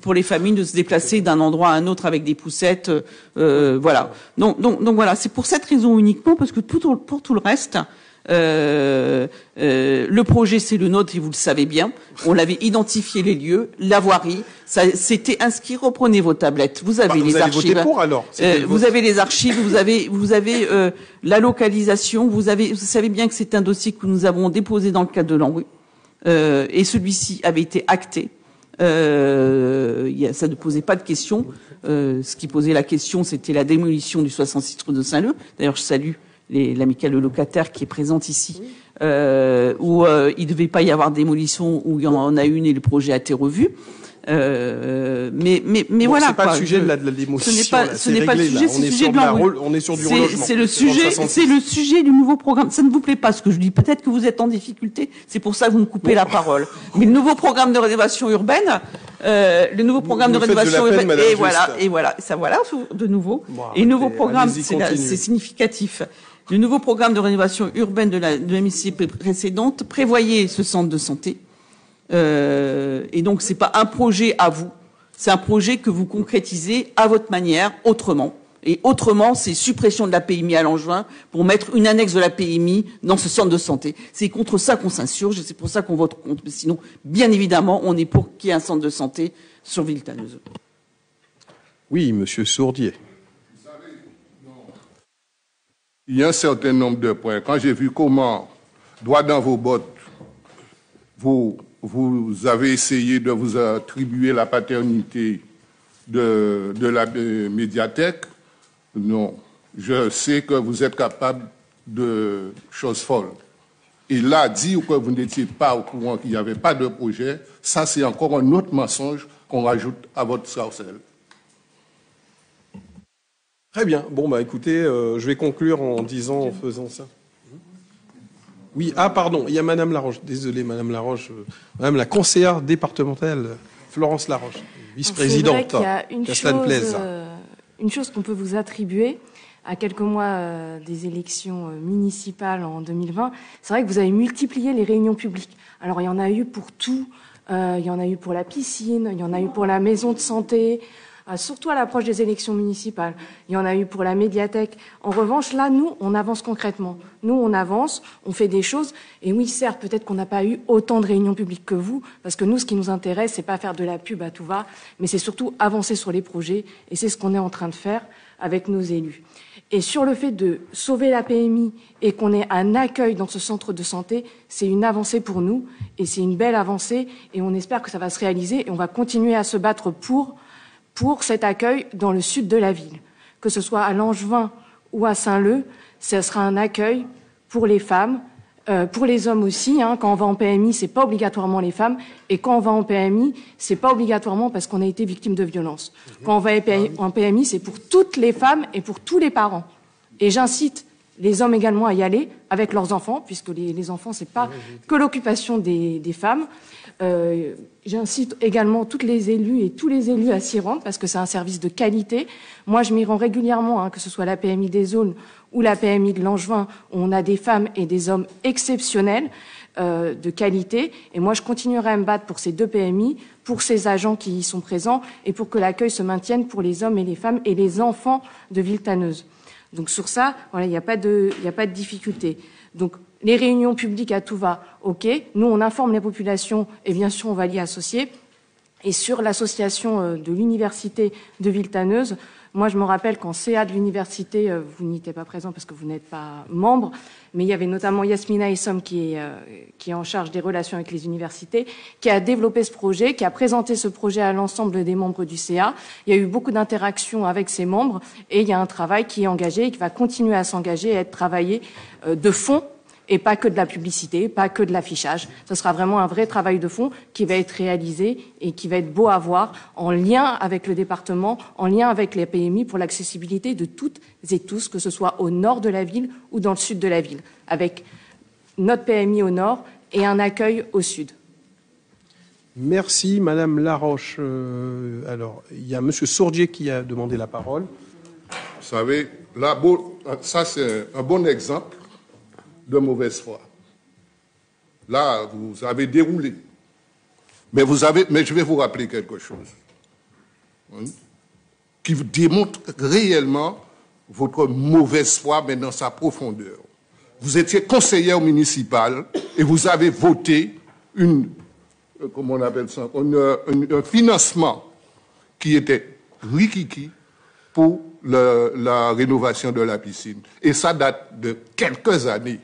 pour les familles de se déplacer d'un endroit à un autre avec des poussettes, voilà. Donc voilà, c'est pour cette raison uniquement, parce que pour tout le reste, Le projet, c'est le nôtre et vous le savez bien. On l'avait identifié les lieux, la voirie. Ça, c'était inscrit. Reprenez vos tablettes. Vous avez les archives. Voté pour, alors. Vous avez les archives. Vous avez la localisation. Vous savez bien que c'est un dossier que nous avons déposé dans le cadre de l'ANRU. Et celui-ci avait été acté. Ça ne posait pas de question. Ce qui posait la question, c'était la démolition du 66 rue de Saint-Leu. D'ailleurs, je salue l'amicale locataire qui est présente ici, où il ne devait pas y avoir de démolition, où il y en a une et le projet a été revu. Mais bon, voilà. C'est pas le sujet de la démolition. Ce n'est pas le sujet, c'est le sujet de l'ANRU. On est sur du relogement. C'est le sujet du nouveau programme. Ça ne vous plaît pas ce que je dis. Peut-être que vous êtes en difficulté. C'est pour ça que vous me coupez la parole. Mais le nouveau programme de rénovation urbaine, et voilà, ça voilà de nouveau. Et le nouveau programme, c'est significatif. Le nouveau programme de rénovation urbaine de la MICP précédente prévoyait ce centre de santé. Et donc c'est pas un projet à vous, c'est un projet que vous concrétisez à votre manière, autrement. Et autrement, c'est suppression de la PMI à Langevin pour mettre une annexe de la PMI dans ce centre de santé. C'est contre ça qu'on s'insurge et c'est pour ça qu'on vote contre. Mais sinon, bien évidemment, on est pour qu'il y ait un centre de santé sur Villetaneuse. Oui, monsieur Sourdier. Il y a un certain nombre de points. Quand j'ai vu comment, droit dans vos bottes, vous avez essayé de vous attribuer la paternité de la médiathèque, non. Je sais que vous êtes capable de choses folles. Et là, dire que vous n'étiez pas au courant qu'il n'y avait pas de projet, ça c'est encore un autre mensonge qu'on rajoute à votre sarcelle. Très bien. Bon, écoutez, je vais conclure en faisant ça. Oui, pardon, il y a Madame Laroche. Désolé, Madame Laroche. Madame la conseillère départementale, Florence Laroche, vice-présidente. Il y a une chose qu'on peut vous attribuer à quelques mois des élections municipales en 2020. C'est vrai que vous avez multiplié les réunions publiques. Alors, il y en a eu pour tout. Il y en a eu pour la piscine, il y en a eu pour la maison de santé, surtout à l'approche des élections municipales. Il y en a eu pour la médiathèque. En revanche, là, nous, on avance concrètement. Nous, on avance, on fait des choses. Et oui, certes, peut-être qu'on n'a pas eu autant de réunions publiques que vous, parce que nous, ce qui nous intéresse, c'est pas faire de la pub à tout va, mais c'est surtout avancer sur les projets. Et c'est ce qu'on est en train de faire avec nos élus. Et sur le fait de sauver la PMI et qu'on ait un accueil dans ce centre de santé, c'est une avancée pour nous. Et c'est une belle avancée. Et on espère que ça va se réaliser. Et on va continuer à se battre pour cet accueil dans le sud de la ville. Que ce soit à Langevin ou à Saint-Leu, ce sera un accueil pour les femmes, pour les hommes aussi. Quand on va en PMI, c'est pas obligatoirement les femmes. Et quand on va en PMI, c'est pas obligatoirement parce qu'on a été victime de violence. Quand on va en PMI, c'est pour toutes les femmes et pour tous les parents. Et j'incite les hommes également à y aller avec leurs enfants, puisque les enfants, c'est pas que l'occupation des femmes. J'incite également toutes les élus et tous les élus à s'y rendre parce que c'est un service de qualité. Moi, je m'y rends régulièrement, que ce soit la PMI des zones ou la PMI de Langevin, où on a des femmes et des hommes exceptionnels de qualité. Et moi, je continuerai à me battre pour ces deux PMI, pour ces agents qui y sont présents et pour que l'accueil se maintienne pour les hommes et les femmes et les enfants de Villetaneuse. Donc sur ça, voilà, il n'y a pas de difficulté. Donc les réunions publiques à tout va, ok. Nous, on informe les populations et bien sûr, on va l'y associer. Et sur l'association de l'université de Villetaneuse, moi, je me rappelle qu'en CA de l'université, vous n'y étiez pas présent parce que vous n'êtes pas membre, mais il y avait notamment Yasmina Essom qui est en charge des relations avec les universités, qui a développé ce projet, qui a présenté ce projet à l'ensemble des membres du CA. Il y a eu beaucoup d'interactions avec ces membres et il y a un travail qui est engagé et qui va continuer à s'engager et à être travaillé de fond et pas que de la publicité, pas que de l'affichage. Ce sera vraiment un vrai travail de fond qui va être réalisé et qui va être beau à voir en lien avec le département, en lien avec les PMI pour l'accessibilité de toutes et tous, que ce soit au nord de la ville ou dans le sud de la ville, avec notre PMI au nord et un accueil au sud. Merci, Madame Laroche. Alors, il y a Monsieur Sourdier qui a demandé la parole. Vous savez, là, ça c'est un bon exemple de mauvaise foi. Là, vous avez déroulé. Mais je vais vous rappeler quelque chose qui démontre réellement votre mauvaise foi, mais dans sa profondeur. vous étiez conseillère municipale et vous avez voté comment on appelle ça, un financement qui était rikiki pour la rénovation de la piscine. Et ça date de quelques années.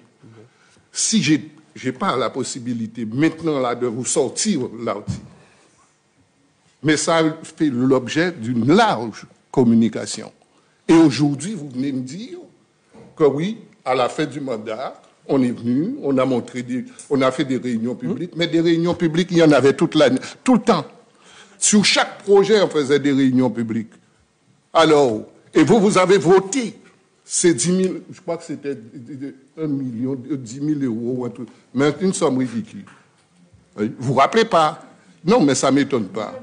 Si j'ai pas la possibilité maintenant là de vous sortir l'article, mais ça fait l'objet d'une large communication. Et aujourd'hui, vous venez me dire que oui, à la fin du mandat, on est venu, on a fait des réunions publiques, mais des réunions publiques, il y en avait toute l'année, tout le temps. Sur chaque projet, on faisait des réunions publiques. Alors, et vous avez voté ces 10 000, je crois que c'était 1 million, 10 000 euros ou un truc, mais une somme ridicule. Vous vous rappelez pas? Non, mais ça m'étonne pas.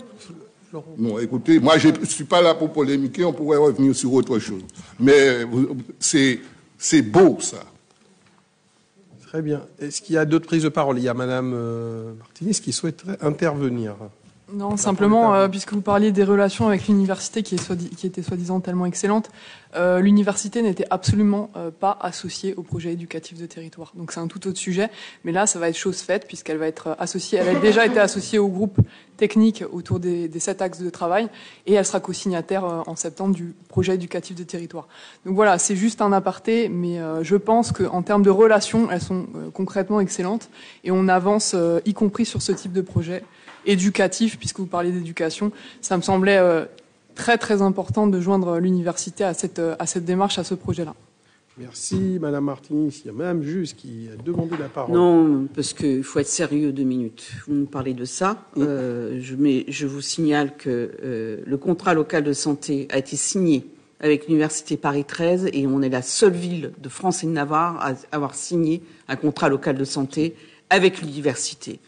Non, écoutez, moi, je ne suis pas là pour polémiquer, on pourrait revenir sur autre chose. Mais c'est beau, ça. Très bien. Est-ce qu'il y a d'autres prises de parole? Il y a Madame Martinez qui souhaiterait intervenir. Non, simplement, puisque vous parliez des relations avec l'université qui étaient soi-disant tellement excellentes, l'université n'était absolument pas associée au projet éducatif de territoire. Donc c'est un tout autre sujet, mais là, ça va être chose faite puisqu'elle va être associée, elle a déjà été associée au groupe technique autour des 7 axes de travail et elle sera co-signataire en septembre du projet éducatif de territoire. Donc voilà, c'est juste un aparté, mais je pense qu'en termes de relations, elles sont concrètement excellentes et on avance, y compris sur ce type de projet éducatif, puisque vous parlez d'éducation, ça me semblait très très important de joindre l'université à cette démarche, à ce projet-là. Merci Madame Martinez. Il y a Madame Juste qui a demandé la parole. Non, parce qu'il faut être sérieux 2 minutes. Vous nous parlez de ça. Je vous signale que le contrat local de santé a été signé avec l'Université Paris 13 et on est la seule ville de France et de Navarre à avoir signé un contrat local de santé avec l'université.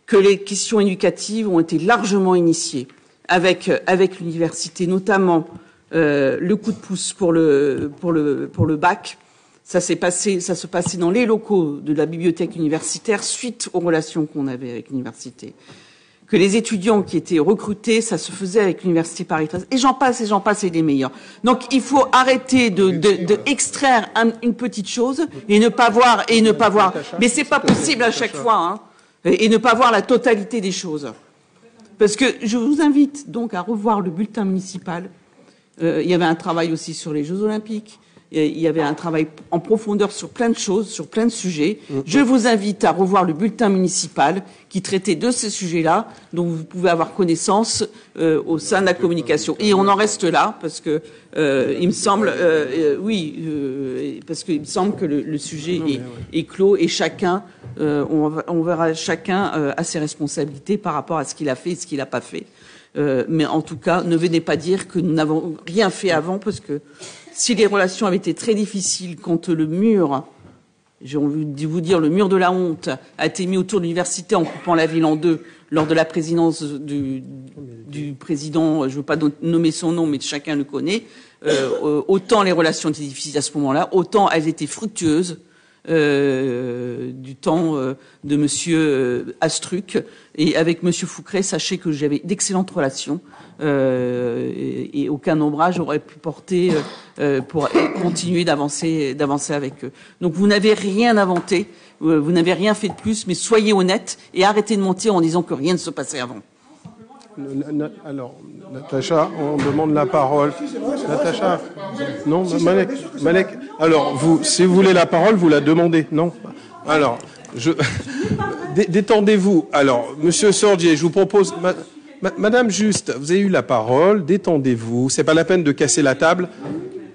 Que les questions éducatives ont été largement initiées avec l'université, notamment le coup de pouce pour le bac. Ça se passait dans les locaux de la bibliothèque universitaire suite aux relations qu'on avait avec l'université. Que les étudiants qui étaient recrutés, ça se faisait avec l'université Paris 13. Et j'en passe, et les meilleurs. Donc il faut arrêter de extraire une petite chose et ne pas voir. Mais c'est pas possible à chaque fois, hein. Et ne pas voir la totalité des choses. Parce que je vous invite donc à revoir le bulletin municipal. Il y avait un travail aussi sur les Jeux Olympiques. Il y avait un travail en profondeur sur plein de choses, sur plein de sujets. Je vous invite à revoir le bulletin municipal qui traitait de ces sujets-là, dont vous pouvez avoir connaissance au sein de la communication. Et on en reste là, parce que il me semble, parce qu'il me semble que le sujet est clos et chacun, on verra chacun à ses responsabilités par rapport à ce qu'il a fait et ce qu'il n'a pas fait. Mais en tout cas, ne venez pas dire que nous n'avons rien fait avant, parce que si les relations avaient été très difficiles quand le mur, j'ai envie de vous dire, le mur de la honte a été mis autour de l'université en coupant la ville en 2 lors de la présidence du président, je ne veux pas nommer son nom, mais chacun le connaît, autant les relations étaient difficiles à ce moment-là, autant elles étaient fructueuses du temps de Monsieur Astruc. Et avec Monsieur Foucret, sachez que j'avais d'excellentes relations et aucun ombrage aurait pu porter pour continuer d'avancer avec eux. Donc vous n'avez rien inventé, vous n'avez rien fait de plus, mais soyez honnête et arrêtez de mentir en disant que rien ne se passait avant. Alors, Natacha, on demande la parole. Natacha, non, Malek. Alors, si vous voulez la parole, vous la demandez, non? Alors, détendez-vous. Alors, Monsieur Sordier, je vous propose, Madame Juste, vous avez eu la parole. Détendez-vous. C'est pas la peine de casser la table.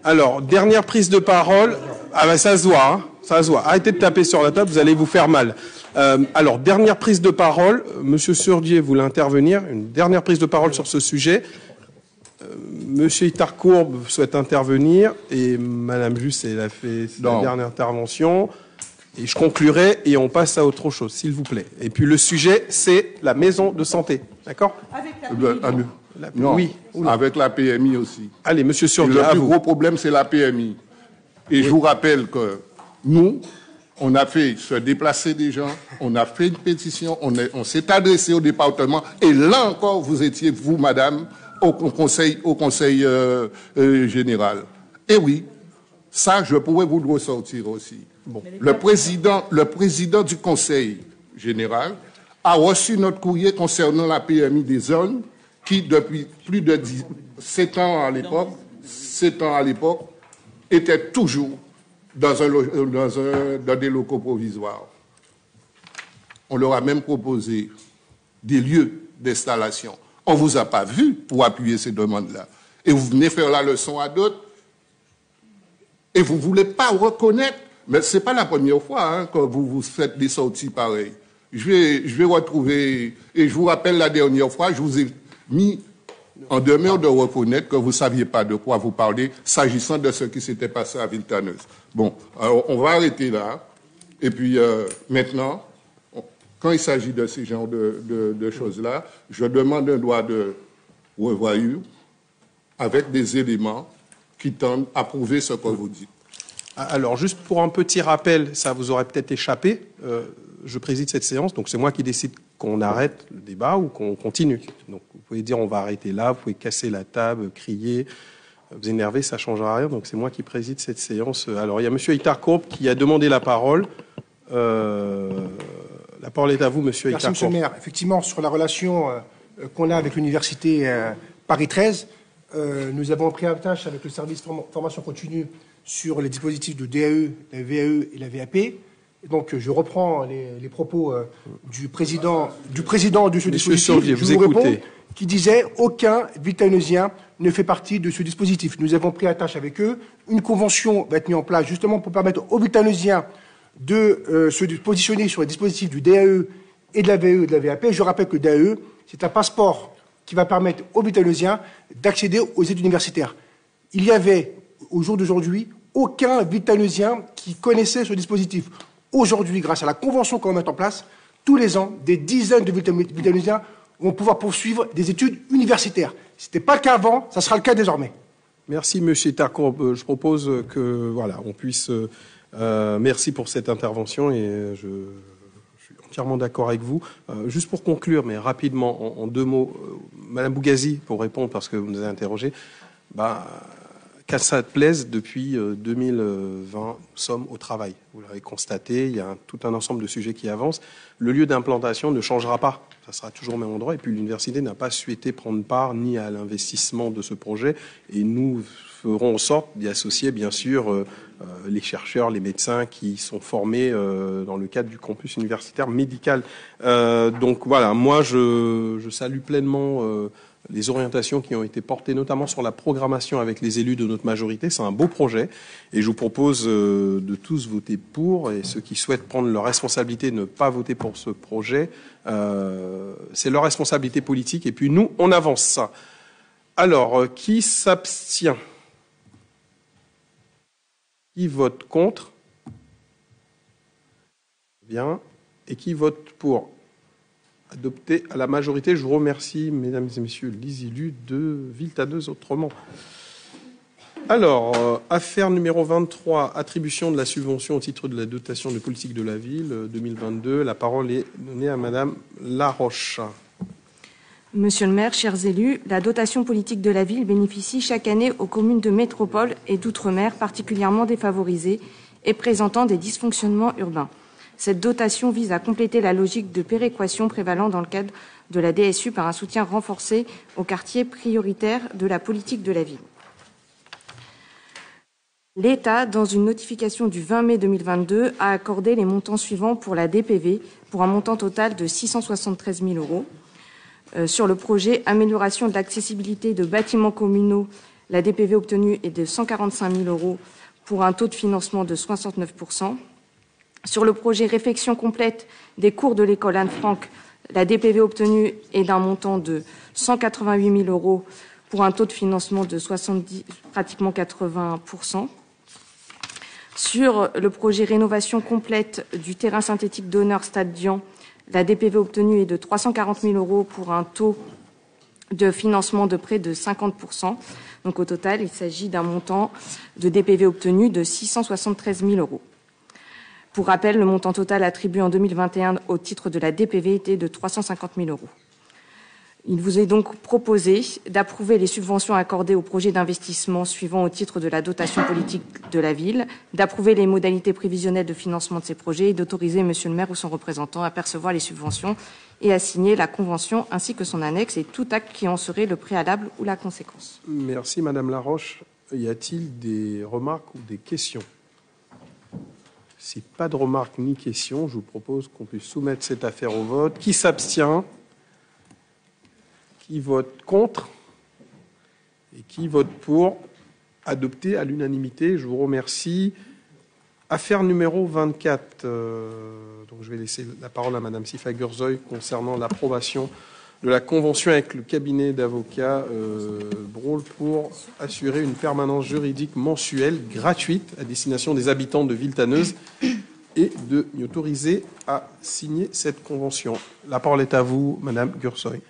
Alors, dernière prise de parole. Ah ben, ça se voit, hein. Ça se voit. Arrêtez de taper sur la table, vous allez vous faire mal. Alors, dernière prise de parole. Monsieur Sordier voulait intervenir. Une dernière prise de parole sur ce sujet. Monsieur Ittarcourt souhaite intervenir. Et Madame Juste, elle a fait sa dernière intervention. Et je conclurai et on passe à autre chose, s'il vous plaît. Et puis le sujet, c'est la maison de santé. D'accord? Avec la PMI. Non, oui. Avec la PMI aussi. Allez, Monsieur Sordier, le plus gros problème, c'est la PMI. Et je vous rappelle que nous, on a fait se déplacer des gens, on a fait une pétition, on s'est adressé au département, et là encore, vous étiez, vous, madame, au conseil général. Et oui, ça, je pourrais vous le ressortir aussi. Bon. Le président du Conseil général a reçu notre courrier concernant la PMI des zones qui, depuis plus de 7 ans à l'époque, était toujours dans des locaux provisoires. On leur a même proposé des lieux d'installation. On ne vous a pas vu pour appuyer ces demandes-là. Et vous venez faire la leçon à d'autres et vous ne voulez pas reconnaître. Mais ce n'est pas la première fois que vous faites des sorties pareilles. Je vais retrouver, et je vous rappelle la dernière fois, je vous ai mis en demeure de reconnaître que vous ne saviez pas de quoi vous parlez s'agissant de ce qui s'était passé à Villetaneuse. Bon, alors on va arrêter là. Et puis maintenant, quand il s'agit de ce genre de choses-là, je demande un droit de revoyure avec des éléments qui tendent à prouver ce que vous dites. Alors, juste pour un petit rappel, ça vous aurait peut-être échappé, je préside cette séance, donc c'est moi qui décide qu'on arrête le débat ou qu'on continue. Donc, vous pouvez dire on va arrêter là, vous pouvez casser la table, crier, vous énerver, ça ne changera rien. Donc, c'est moi qui préside cette séance. Alors, il y a M. Itarcourbe qui a demandé la parole. La parole est à vous, M. Itarcourbe. Merci, M. le maire. Effectivement, sur la relation qu'on a avec l'université Paris 13, nous avons pris attache avec le service formation continue sur les dispositifs de DAE, la VAE et la VAP. Et donc, je reprends les propos du président de ce dispositif. Je vous réponds, qui disait « Aucun Villetaneusien ne fait partie de ce dispositif ». Nous avons pris attache avec eux. Une convention va être mise en place justement pour permettre aux Villetanusiens de se positionner sur les dispositifs du DAE et de la VAE et de la VAP. Je rappelle que le DAE, c'est un passeport qui va permettre aux Villetanusiens d'accéder aux études universitaires. Il y avait, au jour d'aujourd'hui, aucun Villetaneusien qui connaissait ce dispositif. Aujourd'hui, grâce à la convention qu'on va mettre en place, tous les ans, des dizaines de Villetanusiens vont pouvoir poursuivre des études universitaires. Ce n'était pas le cas avant, ça sera le cas désormais. Merci, M. Itarcourbe. Je propose que, voilà, on puisse... merci pour cette intervention et je suis entièrement d'accord avec vous. Juste pour conclure, mais rapidement, en 2 mots, Madame Bougazi, pour répondre, parce que vous nous avez interrogé, qu'à ça te plaise, depuis 2020, nous sommes au travail. Vous l'avez constaté, il y a tout un ensemble de sujets qui avancent. Le lieu d'implantation ne changera pas. Ça sera toujours au même endroit. Et puis l'université n'a pas souhaité prendre part ni à l'investissement de ce projet. Et nous ferons en sorte d'y associer, bien sûr, les chercheurs, les médecins qui sont formés dans le cadre du campus universitaire médical. Donc voilà, moi je salue pleinement les orientations qui ont été portées, notamment sur la programmation avec les élus de notre majorité. C'est un beau projet et je vous propose de tous voter pour, et ceux qui souhaitent prendre leur responsabilité de ne pas voter pour ce projet, c'est leur responsabilité politique et puis nous, on avance ça. Alors, qui s'abstient ? Qui vote contre ? Bien. Et qui vote pour ? Adopté à la majorité. Je vous remercie, mesdames et messieurs les élus de Villetaneuse autrement. Alors, affaire numéro 23, attribution de la subvention au titre de la dotation de politique de la ville 2022. La parole est donnée à madame Laroche. Monsieur le maire, chers élus, la dotation politique de la ville bénéficie chaque année aux communes de métropole et d'outre-mer particulièrement défavorisées et présentant des dysfonctionnements urbains. Cette dotation vise à compléter la logique de péréquation prévalant dans le cadre de la DSU par un soutien renforcé aux quartiers prioritaires de la politique de la ville. L'État, dans une notification du 20 mai 2022, a accordé les montants suivants pour la DPV, pour un montant total de 673 000 euros. Sur le projet amélioration de l'accessibilité de bâtiments communaux, la DPV obtenue est de 145 000 euros pour un taux de financement de 69%. Sur le projet réfection complète des cours de l'école Anne-Franck, la DPV obtenue est d'un montant de 188 000 euros pour un taux de financement de pratiquement 80%. Sur le projet rénovation complète du terrain synthétique d'honneur Stade Dian, la DPV obtenue est de 340 000 euros pour un taux de financement de près de 50%. Donc au total, il s'agit d'un montant de DPV obtenu de 673 000 euros. Pour rappel, le montant total attribué en 2021 au titre de la DPV était de 350 000 euros. Il vous est donc proposé d'approuver les subventions accordées aux projets d'investissement suivants au titre de la dotation politique de la ville, d'approuver les modalités prévisionnelles de financement de ces projets et d'autoriser Monsieur le maire ou son représentant à percevoir les subventions et à signer la convention ainsi que son annexe et tout acte qui en serait le préalable ou la conséquence. Merci Madame Laroche. Y a-t-il des remarques ou des questions? Si pas de remarques ni questions, je vous propose qu'on puisse soumettre cette affaire au vote. Qui s'abstient? Qui vote contre? Et qui vote pour? Adopté à l'unanimité. Je vous remercie. Affaire numéro 24. Donc je vais laisser la parole à Madame Sifa Gurzoy concernant l'approbation de la convention avec le cabinet d'avocats Brault pour assurer une permanence juridique mensuelle gratuite à destination des habitants de Villetaneuse et de m'y autoriser à signer cette convention. La parole est à vous, Madame Gurzoy.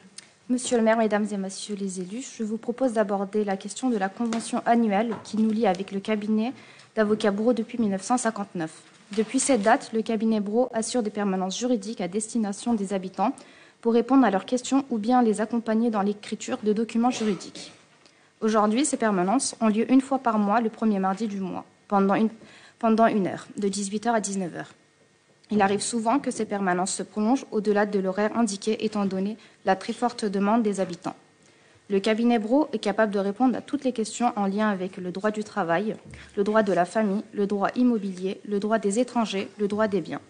Monsieur le maire, mesdames et messieurs les élus, je vous propose d'aborder la question de la convention annuelle qui nous lie avec le cabinet d'avocats Brault depuis 1959. Depuis cette date, le cabinet Brault assure des permanences juridiques à destination des habitants pour répondre à leurs questions ou bien les accompagner dans l'écriture de documents juridiques. Aujourd'hui, ces permanences ont lieu une fois par mois, le premier mardi du mois, pendant une heure, de 18h à 19h. Il arrive souvent que ces permanences se prolongent au-delà de l'horaire indiqué, étant donné la très forte demande des habitants. Le cabinet Brault est capable de répondre à toutes les questions en lien avec le droit du travail, le droit de la famille, le droit immobilier, le droit des étrangers, le droit des biens.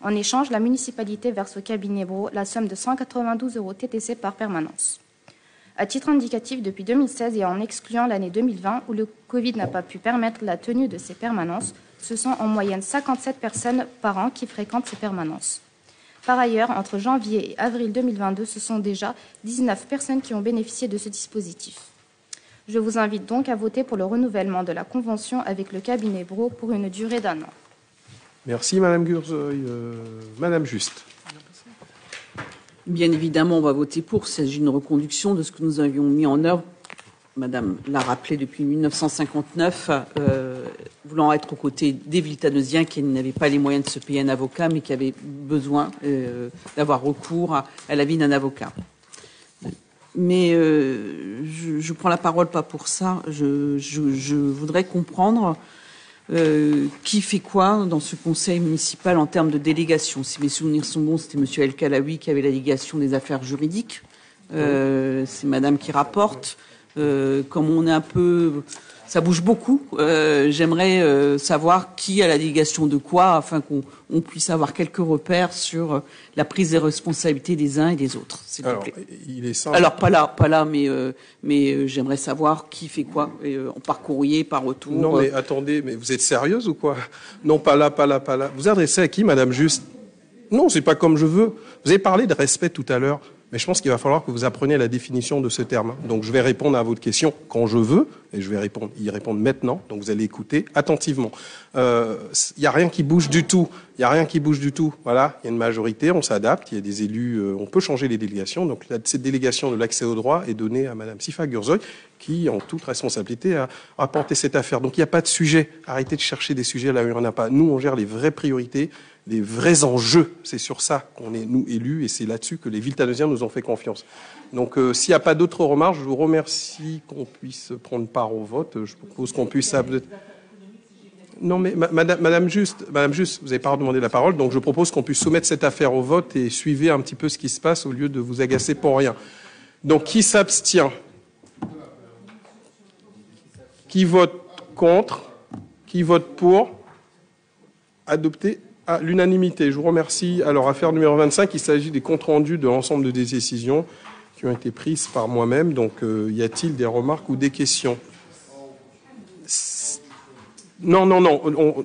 En échange, la municipalité verse au cabinet Brault la somme de 192 € TTC par permanence. À titre indicatif, depuis 2016 et en excluant l'année 2020 où le Covid n'a pas pu permettre la tenue de ces permanences, ce sont en moyenne 57 personnes par an qui fréquentent ces permanences. Par ailleurs, entre janvier et avril 2022, ce sont déjà 19 personnes qui ont bénéficié de ce dispositif. Je vous invite donc à voter pour le renouvellement de la convention avec le cabinet Brault pour une durée d'1 an. Merci Madame Gurzoy. Madame Juste. Bien évidemment, on va voter pour. Il s'agit d'une reconduction de ce que nous avions mis en œuvre. Madame l'a rappelé depuis 1959, voulant être aux côtés des Villetaneusiens qui n'avaient pas les moyens de se payer un avocat, mais qui avaient besoin d'avoir recours à la vie d'un avocat. Mais je prends la parole pas pour ça. Je voudrais comprendre qui fait quoi dans ce conseil municipal en termes de délégation. Si mes souvenirs sont bons, c'était Monsieur El Kalaoui qui avait la délégation des affaires juridiques. C'est Madame qui rapporte. Comme on est un peu, ça bouge beaucoup. J'aimerais savoir qui a la délégation de quoi, afin qu'on puisse avoir quelques repères sur la prise des responsabilités des uns et des autres. S'il vous plaît. Il est simple. Alors pas là, mais j'aimerais savoir qui fait quoi, par courrier, par retour. Non, mais attendez, mais vous êtes sérieuse ou quoi? Non, pas là. Vous adressez à qui, Madame Juste? Non, c'est pas comme je veux. Vous avez parlé de respect tout à l'heure. Mais je pense qu'il va falloir que vous appreniez la définition de ce terme. Donc je vais répondre à votre question quand je veux, et je vais y répondre maintenant. Donc vous allez écouter attentivement. Il n'y a rien qui bouge du tout. Voilà, il y a une majorité, on s'adapte, il y a des élus, on peut changer les délégations. Donc cette délégation de l'accès au droit est donnée à Madame Sifa Gurzoy, qui, en toute responsabilité, a porté cette affaire. Donc il n'y a pas de sujet. Arrêtez de chercher des sujets là où il n'y en a pas. Nous, on gère les vraies priorités, les vrais enjeux. C'est sur ça qu'on est, nous, élus, et c'est là-dessus que les Villetaneusiens nous ont fait confiance. Donc, s'il n'y a pas d'autres remarques, je vous remercie qu'on puisse prendre part au vote. Je propose qu'on puisse... Non, mais Madame Juste, vous n'avez pas demandé la parole, donc je propose qu'on puisse soumettre cette affaire au vote et suivez un petit peu ce qui se passe au lieu de vous agacer pour rien. Donc, qui s'abstient? Qui vote contre? Qui vote pour? Adopté à l'unanimité. Je vous remercie. Alors, affaire numéro 25, il s'agit des comptes rendus de l'ensemble des décisions qui ont été prises par moi-même. Donc, y a-t-il des remarques ou des questions? Non.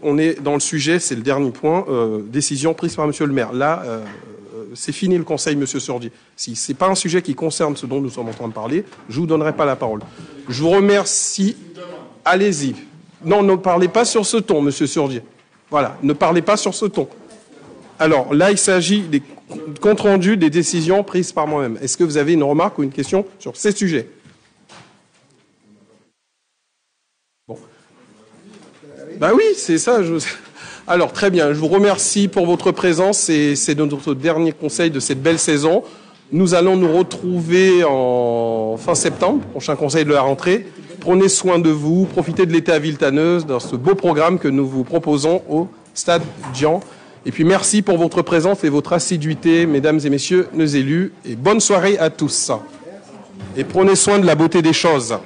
On est dans le sujet, c'est le dernier point. Décision prise par Monsieur le maire. Là, c'est fini le conseil, Monsieur Sordier. Si ce n'est pas un sujet qui concerne ce dont nous sommes en train de parler, je ne vous donnerai pas la parole. Je vous remercie. Allez-y. Non, ne parlez pas sur ce ton, Monsieur Sordier. Voilà, ne parlez pas sur ce ton. Alors, là, il s'agit des comptes rendus des décisions prises par moi-même. Est-ce que vous avez une remarque ou une question sur ces sujets? Bon. Ben oui, c'est ça. Alors, très bien. Je vous remercie pour votre présence. C'est notre dernier conseil de cette belle saison. Nous allons nous retrouver en fin septembre, prochain conseil de la rentrée. Prenez soin de vous, profitez de l'été à Villetaneuse dans ce beau programme que nous vous proposons au Stade Dian. Et puis merci pour votre présence et votre assiduité, mesdames et messieurs nos élus, et bonne soirée à tous. Et prenez soin de la beauté des choses.